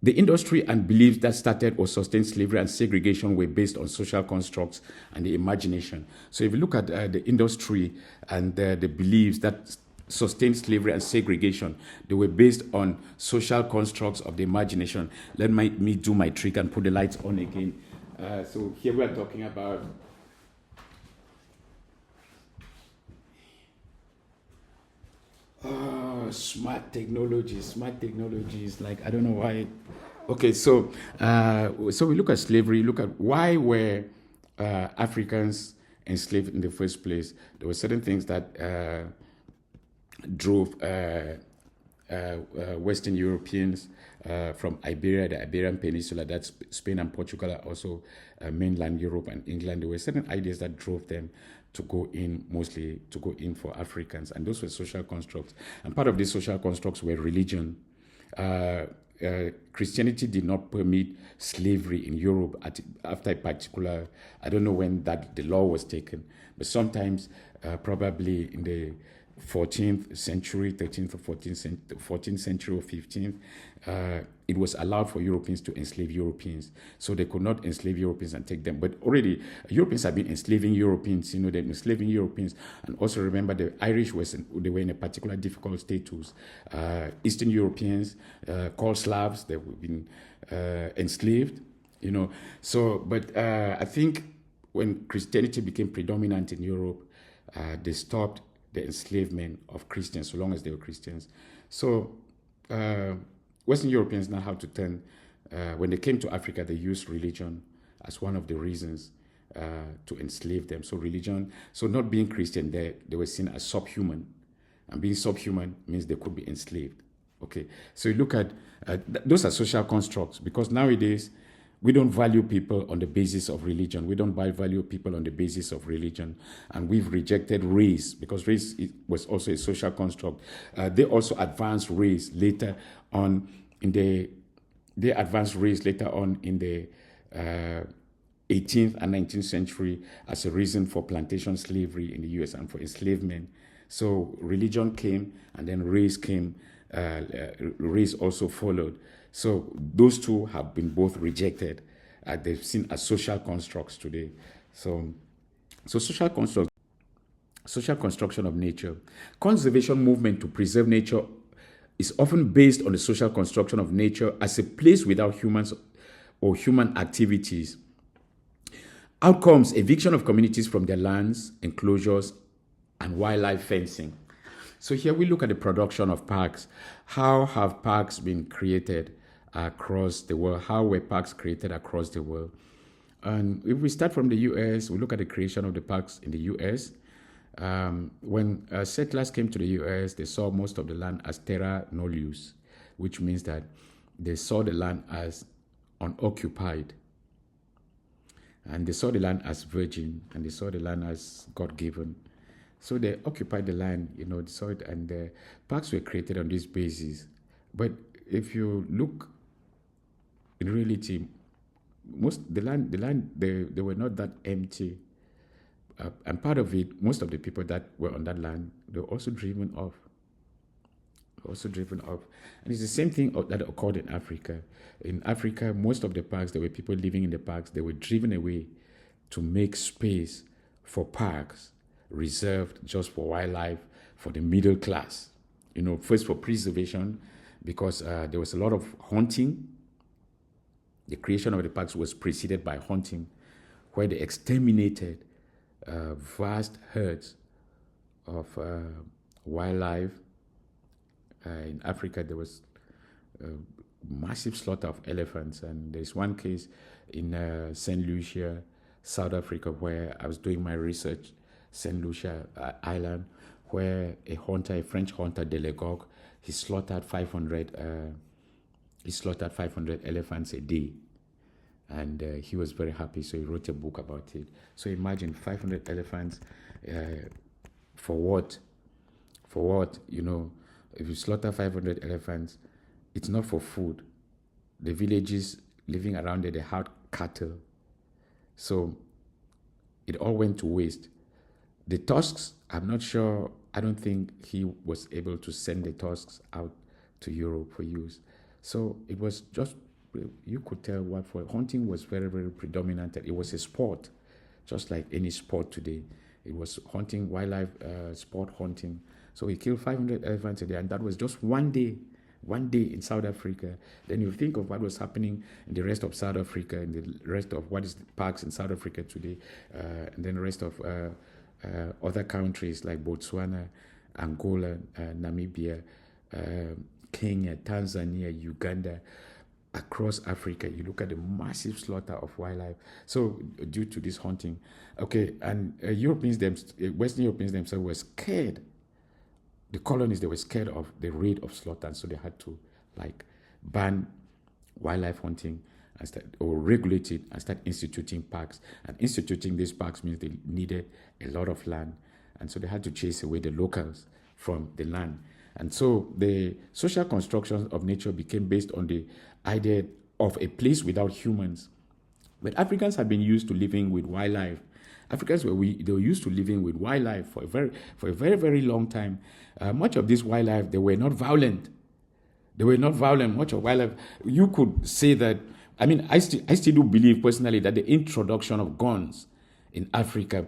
the industry and beliefs that started or sustained slavery and segregation were based on social constructs and the imagination. So if you look at the industry and the beliefs that sustained slavery and segregation, they were based on social constructs of the imagination. Let me do my trick and put the lights on again. So here we are talking about smart technologies, like, I don't know why. Okay, so we look at slavery, look at why were Africans enslaved in the first place. There were certain things that drove Western Europeans from Iberia, the Iberian Peninsula, that's Spain and Portugal, are also mainland Europe and England. There were certain ideas that drove them to go in, mostly to go in for Africans, and those were social constructs. And part of these social constructs were religion. Christianity did not permit slavery in Europe after a particular, I don't know when that the law was taken, but sometimes probably in the 14th century, 13th or 14th century or 15th, it was allowed for Europeans to enslave Europeans. So they could not enslave Europeans and take them. But already Europeans have been enslaving Europeans, they've been enslaving Europeans. And also remember the Irish they were in a particular difficult status. Eastern Europeans, called Slavs, they've been enslaved, So, but I think when Christianity became predominant in Europe, they stopped the enslavement of Christians, so long as they were Christians. So Western Europeans now have to turn, when they came to Africa, they used religion as one of the reasons to enslave them. So religion, so not being Christian, they were seen as subhuman. And being subhuman means they could be enslaved. Okay, so you look at, those are social constructs, because nowadays, we don't value people on the basis of religion. We don't value people on the basis of religion. And we've rejected race, because race was also a social construct. They also advanced race later on in the 18th and 19th century as a reason for plantation slavery in the US and for enslavement. So religion came, and then race came. Race also followed. So those two have been both rejected. They're seen as social constructs today. So social construction of nature. Conservation movement to preserve nature is often based on the social construction of nature as a place without humans or human activities. Outcomes: eviction of communities from their lands, enclosures, and wildlife fencing. So here we look at the production of parks. How have parks been created across the world? How were parks created across the world? And if we start from the US, we look at the creation of the parks in the US. When settlers came to the US, they saw most of the land as terra nullius, which means that they saw the land as unoccupied. And they saw the land as virgin, and they saw the land as God-given. So they occupied the land, they saw it, and the parks were created on this basis. But if you look in reality, they were not that empty. And part of it, most of the people that were on that land, they were also driven off. And it's the same thing that occurred in Africa. In Africa, most of the parks, there were people living in the parks. They were driven away to make space for parks reserved just for wildlife, for the middle class. First for preservation, because there was a lot of hunting. The creation of the parks was preceded by hunting, where they exterminated vast herds of wildlife. In Africa, there was massive slaughter of elephants, and there's one case in St. Lucia, South Africa, where I was doing my research, St. Lucia Island, where a French hunter, Delegogue, he slaughtered 500 elephants a day. And he was very happy, so he wrote a book about it. So imagine 500 elephants, for what? If you slaughter 500 elephants, it's not for food. The villages living around there, they had cattle. So it all went to waste. The tusks, I'm not sure, I don't think he was able to send the tusks out to Europe for use. So it was just, you could tell hunting was very, very predominant. It was a sport, just like any sport today. It was hunting, wildlife, sport hunting. So he killed 500 elephants a day, and that was just one day in South Africa. Then you think of what was happening in the rest of South Africa, and the rest of what is the parks in South Africa today, and then the rest of other countries like Botswana, Angola, Namibia, Kenya, Tanzania, Uganda. across Africa. You look at the massive slaughter of wildlife. So due to this hunting, okay, and Western Europeans themselves were scared. The colonies, they were scared of the rate of slaughter, and so they had to like ban wildlife hunting and start, or regulate it and start instituting parks. And instituting these parks means they needed a lot of land, and so they had to chase away the locals from the land. And so the social construction of nature became based on the idea of a place without humans. But Africans have been used to living with wildlife. Africans they were used to living with wildlife for a very very long time. Much of this wildlife, they were not violent. They were not violent. Much of wildlife, you could say that. I mean, I still do believe personally that the introduction of guns in Africa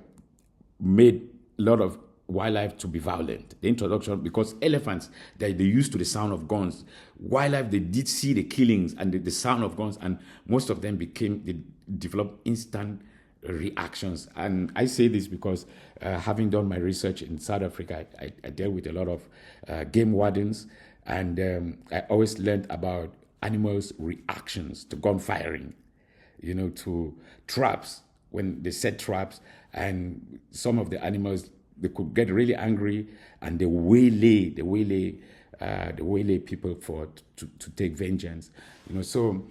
made a lot of wildlife to be violent. The introduction, because elephants, they're used to the sound of guns. Wildlife, they did see the killings and the sound of guns, and most of them they developed instant reactions. And I say this because having done my research in South Africa, I dealt with a lot of game wardens, and I always learned about animals' reactions to gun firing, to traps, when they set traps, and some of the animals, they could get really angry and they waylay people to take vengeance. So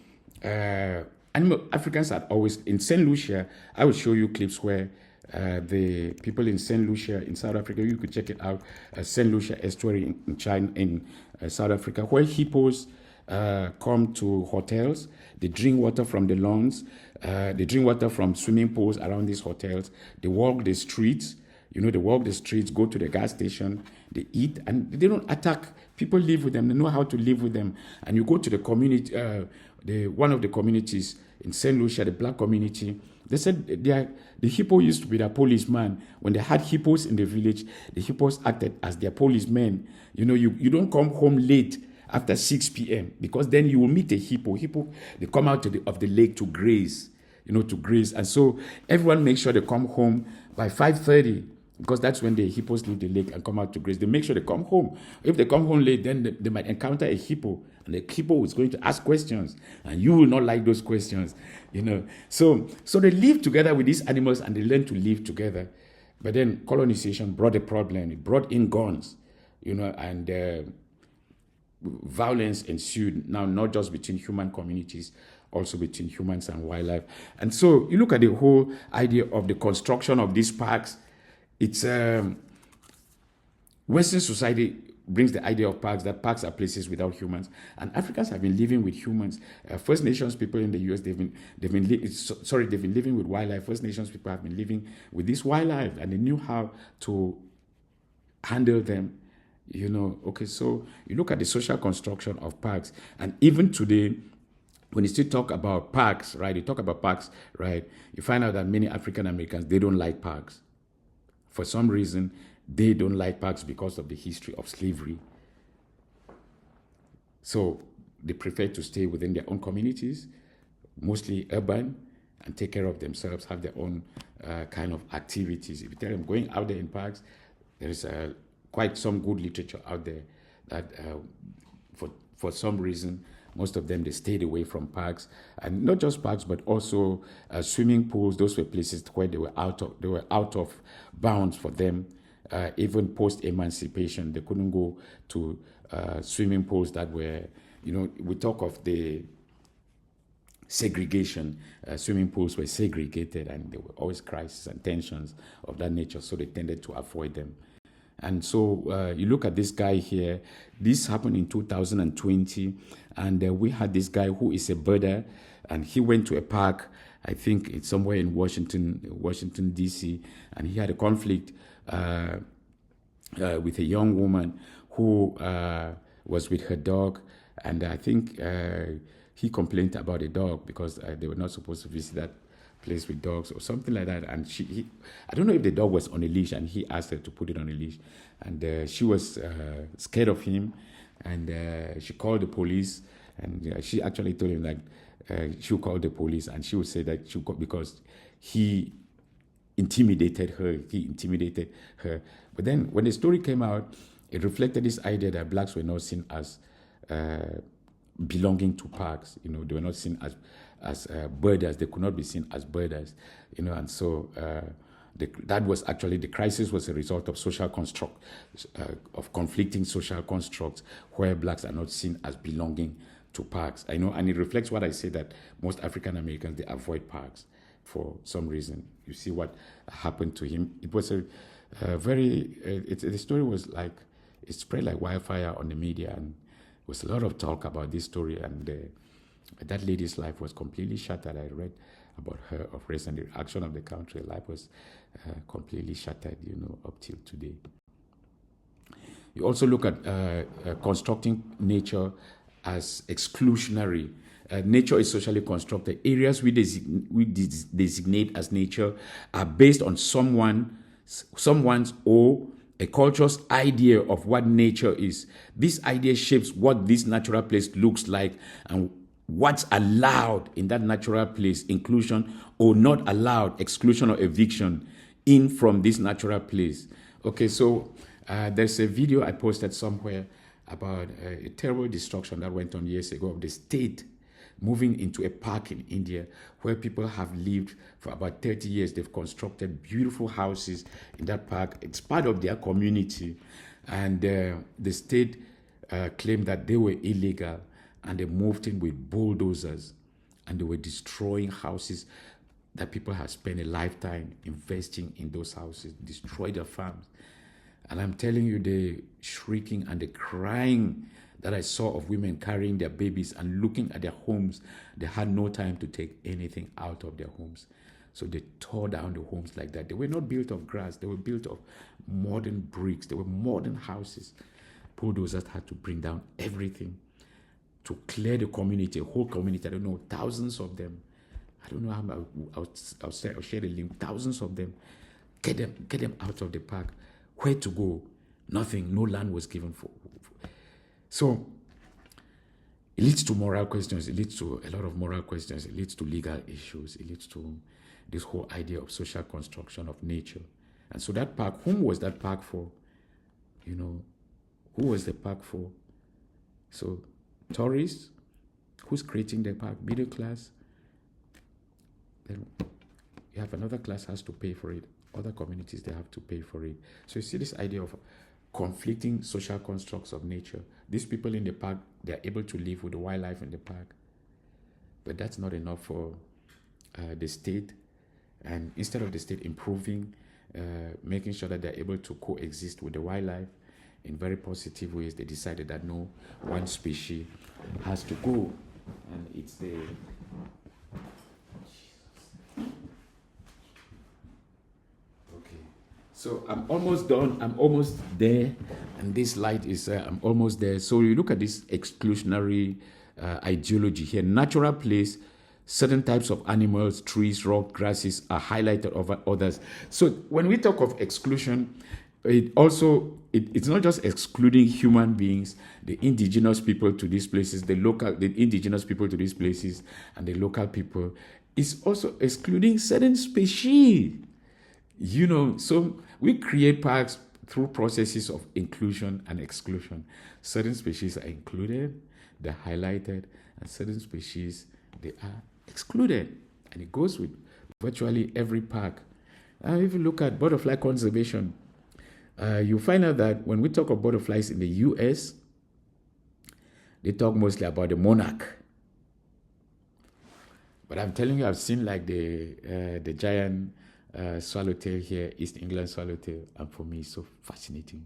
Africans had always, in St. Lucia, I will show you clips where the people in St. Lucia in South Africa, you could check it out, St. Lucia estuary in China, in South Africa, where hippos come to hotels. They drink water from the lawns. They drink water from swimming pools around these hotels. They walk the streets. They walk the streets, go to the gas station, they eat, and they don't attack. People live with them. They know how to live with them. And you go to the community, one of the communities in St. Lucia, the black community, they said the hippo used to be their policeman. When they had hippos in the village, the hippos acted as their policemen. You don't come home late after 6 p.m. because then you will meet a hippo. They come out of the lake to graze, to graze. And so everyone makes sure they come home by 5:30 because that's when the hippos leave the lake and come out to graze. They make sure they come home. If they come home late, then they might encounter a hippo, and the hippo is going to ask questions, and you will not like those questions, So they live together with these animals, and they learn to live together. But then colonization brought a problem. It brought in guns, and violence ensued. Now, not just between human communities, also between humans and wildlife. And so you look at the whole idea of the construction of these parks. It's Western society brings the idea of parks, that parks are places without humans, and Africans have been living with humans. First Nations people in the US, they've been living with wildlife. First Nations people have been living with this wildlife, and they knew how to handle them. Okay, so you look at the social construction of parks, and even today, when you still talk about parks, right? You talk about parks, right? You find out that many African Americans, they don't like parks. For some reason, they don't like parks because of the history of slavery. So they prefer to stay within their own communities, mostly urban, and take care of themselves, have their own kind of activities. If you tell them going out there in parks, there is quite some good literature out there that for some reason, most of them, they stayed away from parks, and not just parks, but also swimming pools. Those were places where they were out of bounds for them. Even post-emancipation, they couldn't go to swimming pools that were, we talk of the segregation. Swimming pools were segregated, and there were always crises and tensions of that nature, so they tended to avoid them. And so you look at this guy here. This happened in 2020, and we had this guy who is a birder, and he went to a park, I think it's somewhere in Washington, D.C., and he had a conflict with a young woman who was with her dog, and I think he complained about the dog because they were not supposed to visit that place with dogs or something like that. And I don't know if the dog was on a leash, and he asked her to put it on a leash, and she was scared of him, and she called the police, and she actually told him that she would call the police, and she would say that she would call because he intimidated her. But then when the story came out, it reflected this idea that blacks were not seen as belonging to parks. They were not seen as birders. They could not be seen as birders. And so that was actually, the crisis was a result of of conflicting social constructs where blacks are not seen as belonging to parks. I know, and it reflects what I say, that most African Americans, they avoid parks for some reason. You see what happened to him. It was the story was like, it spread like wildfire on the media, and there was a lot of talk about this story, and that lady's life was completely shattered. I read about her of recent, the reaction of the country. Life was completely shattered, up till today. You also look at constructing nature as exclusionary. Nature is socially constructed. Areas we designate as nature are based on someone's or a culture's idea of what nature is. This idea shapes what this natural place looks like and what's allowed in that natural place, inclusion or not allowed, exclusion or eviction in from this natural place. Okay, so there's a video I posted somewhere about a terrible destruction that went on years ago of the state moving into a park in India where people have lived for about 30 years. They've constructed beautiful houses in that park. It's part of their community. And the state claimed that they were illegal, and they moved in with bulldozers, and they were destroying houses that people have spent a lifetime investing in those houses, destroyed their farms. And I'm telling you, the shrieking and the crying that I saw of women carrying their babies and looking at their homes, they had no time to take anything out of their homes. So they tore down the homes like that. They were not built of grass. They were built of modern bricks. They were modern houses. Bulldozers had to bring down everything to clear the community, a whole community. I don't know, thousands of them. I don't know how I'll share the link. Thousands of them. Get them out of the park. Where to go? Nothing. No land was given for. So it leads to moral questions. It leads to a lot of moral questions. It leads to legal issues. It leads to this whole idea of social construction of nature. And so that park, whom was that park for? Who was the park for? So tourists, who's creating the park? Middle class. Then you have another class has to pay for it. Other communities, they have to pay for it. So you see this idea of conflicting social constructs of nature. These people in the park, they're able to live with the wildlife in the park. But that's not enough for the state. And instead of the state improving, making sure that they're able to coexist with the wildlife in very positive ways, they decided that no, one species has to go. And it's the... So I'm almost done. I'm almost there. And this light is, I'm almost there. So you look at this exclusionary ideology here. Natural place, certain types of animals, trees, rock, grasses are highlighted over others. So when we talk of exclusion, it's not just excluding human beings, the indigenous people to these places, the indigenous people to these places, and the local people. It's also excluding certain species. So we create parks through processes of inclusion and exclusion. Certain species are included, they're highlighted, and certain species, they are excluded. And it goes with virtually every park. If you look at butterfly conservation, you find out that when we talk of butterflies in the US, they talk mostly about the monarch. But I'm telling you, I've seen like the giant swallowtail here, East England swallowtail, and for me, it's so fascinating.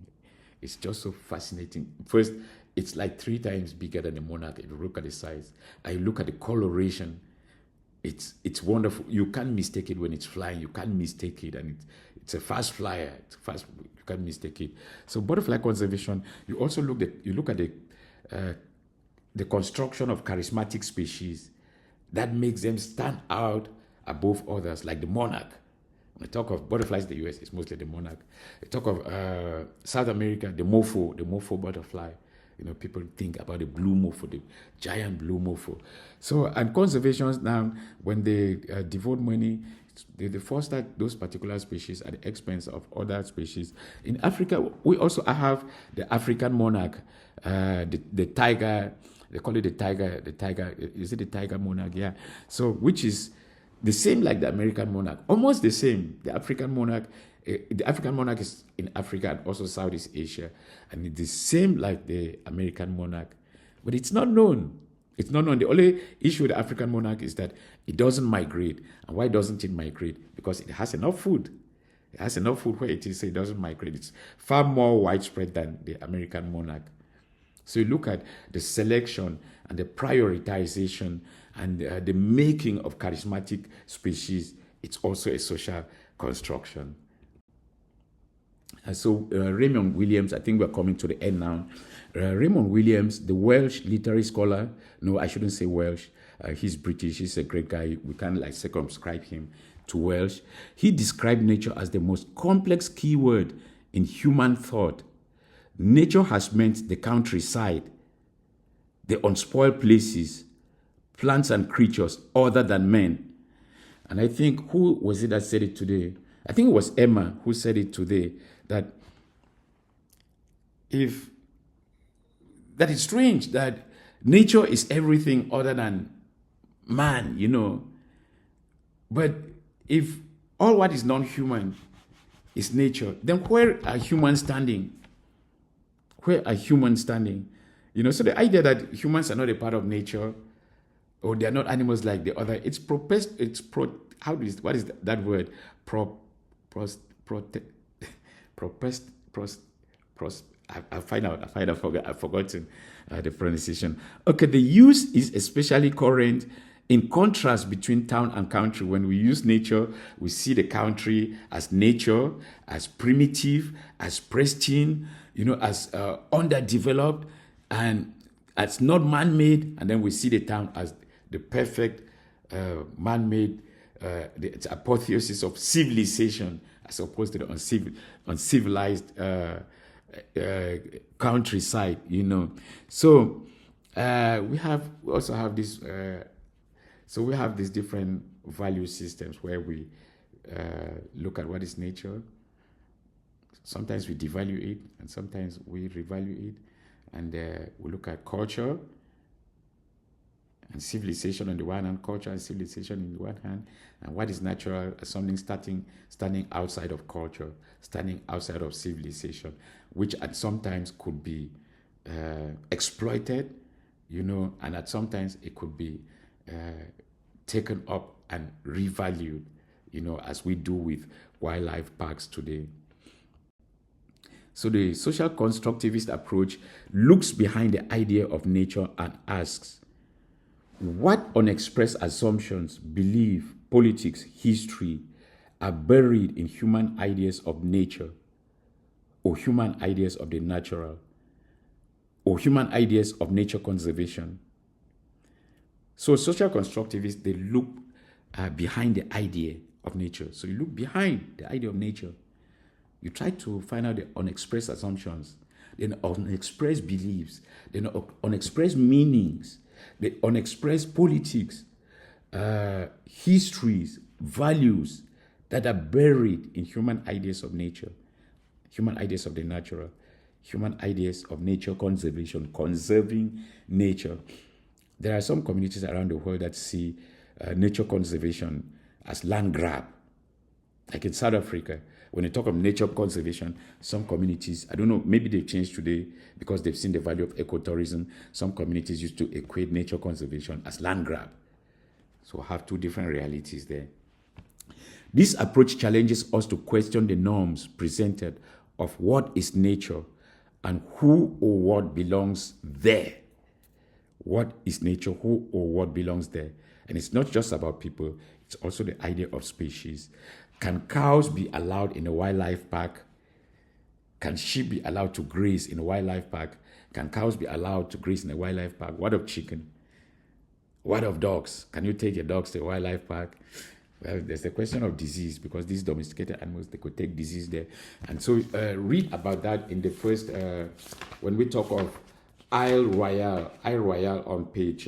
It's just so fascinating. First, it's like 3 times bigger than the monarch. If you look at the size, I look at the coloration. It's wonderful. You can't mistake it when it's flying. You can't mistake it, and it's a fast flyer. It's fast. You can't mistake it. So butterfly conservation. You also look at the construction of charismatic species that makes them stand out above others, like the monarch. When I talk of butterflies in the US, it's mostly the monarch. I talk of South America, the mofo butterfly. People think about the blue mofo, the giant blue mofo. So, and conservations now, when they devote money, they foster those particular species at the expense of other species. In Africa, we also have the African monarch, the tiger, They call it the tiger. Is it the tiger monarch? Yeah. So, which is the same like the American monarch, almost the same. The African monarch is in Africa and also Southeast Asia, and it's the same like the American monarch, but it's not known. It's not known. The only issue with the African monarch is that it doesn't migrate. And why doesn't it migrate? Because it has enough food. It has enough food where it is, so it doesn't migrate. It's far more widespread than the American monarch. So you look at the selection and the prioritization and the making of charismatic species. It's also a social construction. So Raymond Williams, I think we're coming to the end now. Raymond Williams, the Welsh literary scholar, no, I shouldn't say Welsh. He's British. He's a great guy. We can't like circumscribe him to Welsh. He described nature as the most complex keyword in human thought. Nature has meant the countryside, the unspoiled places, plants and creatures other than men. And I think, who was it that said it today? I think it was Emma who said it today, that it's strange that nature is everything other than man, But if all what is non-human is nature, then where are humans standing? Where are humans standing? So the idea that humans are not a part of nature, or they are not animals like the other, what is that word? I've forgotten the pronunciation. Okay, the use is especially current in contrast between town and country. When we use nature, we see the country as nature, as primitive, as pristine, as underdeveloped, and as not man-made. And then we see the town as the perfect man-made, the apotheosis of civilization, as opposed to the uncivilized countryside, So we also have this. So we have these different value systems where we look at what is nature. Sometimes we devalue it, and sometimes we revalue it, and we look at culture and civilization on the one hand, culture and civilization on the one hand, and what is natural as something standing outside of culture, standing outside of civilization, which at sometimes could be exploited, and at sometimes it could be taken up and revalued, as we do with wildlife parks today. So the social constructivist approach looks behind the idea of nature and asks, what unexpressed assumptions, belief, politics, history are buried in human ideas of nature, or human ideas of the natural, or human ideas of nature conservation? So social constructivists, they look behind the idea of nature. So you look behind the idea of nature. You try to find out the unexpressed assumptions, the unexpressed beliefs, the unexpressed meanings, the unexpressed politics, histories, values that are buried in human ideas of nature, human ideas of the natural, human ideas of nature conservation, conserving nature. There are some communities around the world that see nature conservation as land grab. Like in South Africa, when they talk of nature conservation, some communities, I don't know, maybe they've changed today because they've seen the value of ecotourism. Some communities used to equate nature conservation as land grab. So we have two different realities there. This approach challenges us to question the norms presented of what is nature and who or what belongs there. What is nature, who or what belongs there? And it's not just about people, it's also the idea of species. Can cows be allowed in a wildlife park? Can sheep be allowed to graze in a wildlife park? Can cows be allowed to graze in a wildlife park? What of chicken? What of dogs? Can you take your dogs to a wildlife park? Well, there's the question of disease, because these domesticated animals, they could take disease there. And so read about that in the first, when we talk of Isle Royale on page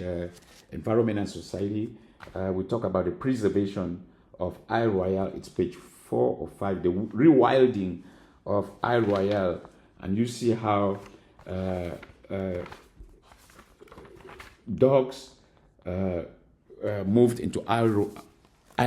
Environment and Society, we talk about the preservation of Isle Royale. It's page 4 or 5, the rewilding of Isle Royale. And you see how dogs moved into Isle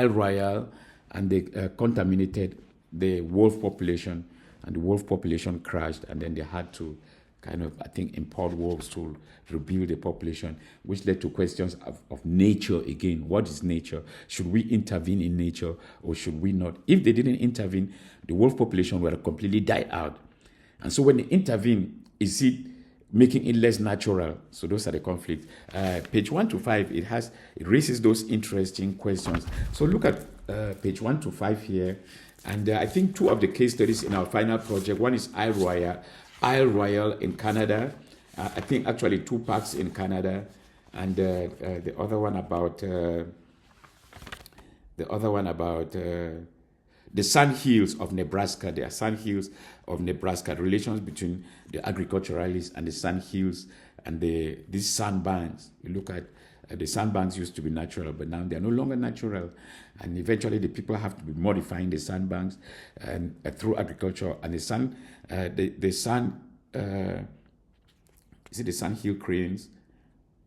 Royale, and they contaminated the wolf population, and the wolf population crashed, and then they had to kind of, I think, import wolves to rebuild the population, which led to questions of nature again. What is nature? Should we intervene in nature or should we not? If they didn't intervene, the wolf population would have completely died out. And so when they intervene, is it making it less natural? So those are the conflicts. Page 1 to 5, it raises those interesting questions. So look at page 1 to 5 here. And I think two of the case studies in our final project, one is Isle Royale in Canada. I think actually two parks in Canada, and the other one about the Sand Hills of Nebraska. There are Sand Hills of Nebraska, relations between the agriculturalists and the Sand Hills and these sandbanks. You look at the sandbanks used to be natural, but now they are no longer natural. And eventually the people have to be modifying the sandbanks and through agriculture. And is it the Sand Hill cranes?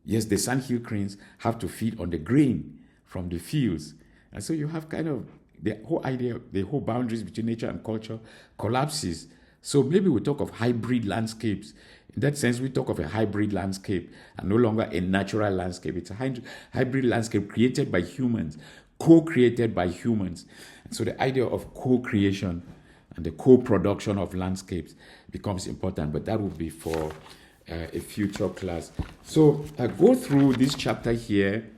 Yes, the Sand Hill cranes have to feed on the grain from the fields. And so you have kind of the whole idea, the whole boundaries between nature and culture collapses. So maybe we talk of hybrid landscapes. In that sense, we talk of a hybrid landscape and no longer a natural landscape. It's a hybrid landscape created by humans, co-created by humans. And so the idea of co-creation and the co-production of landscapes becomes important, but that will be for a future class. So go through this chapter here,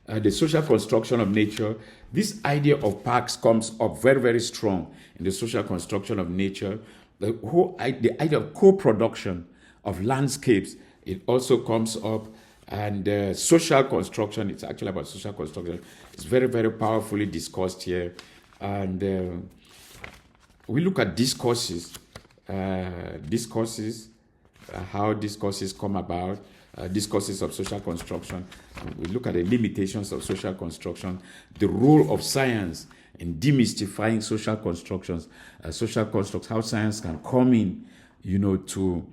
the social construction of nature. This idea of parks comes up very, very strong in the social construction of nature. The idea of co-production of landscapes, it also comes up. And social construction, it's actually about social construction. It's very, very powerfully discussed here. And we look at discourses, how discourses come about, discourses of social construction. We look at the limitations of social construction, the role of science in demystifying social constructions, social constructs, how science can come in, to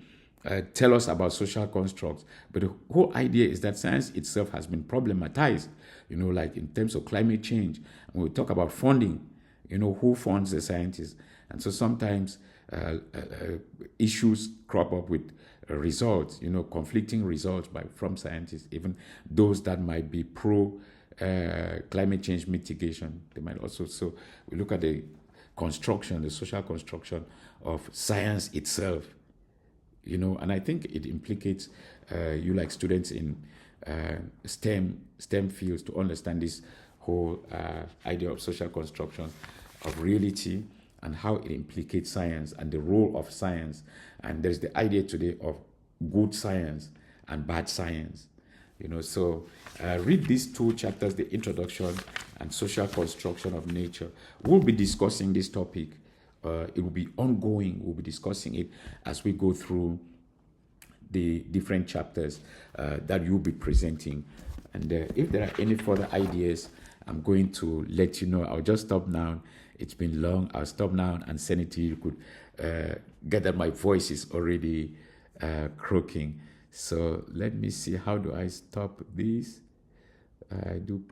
tell us about social constructs. But the whole idea is that science itself has been problematized, like in terms of climate change. And we talk about funding, who funds the scientists. And so sometimes issues crop up with results, conflicting results from scientists, even those that might be pro climate change mitigation. They might also, so we look at the social construction of science itself, and I think it implicates you like students in STEM fields to understand this whole idea of social construction of reality and how it implicates science and the role of science. And there's the idea today of good science and bad science. So read these two chapters, the introduction and social construction of nature. We'll be discussing this topic. It will be ongoing. We'll be discussing it as we go through the different chapters that you'll be presenting. And if there are any further ideas, I'm going to let you know. I'll just stop now. It's been long. I'll stop now and send it to you. You could get that my voice is already croaking. So let me see. How do I stop this? I do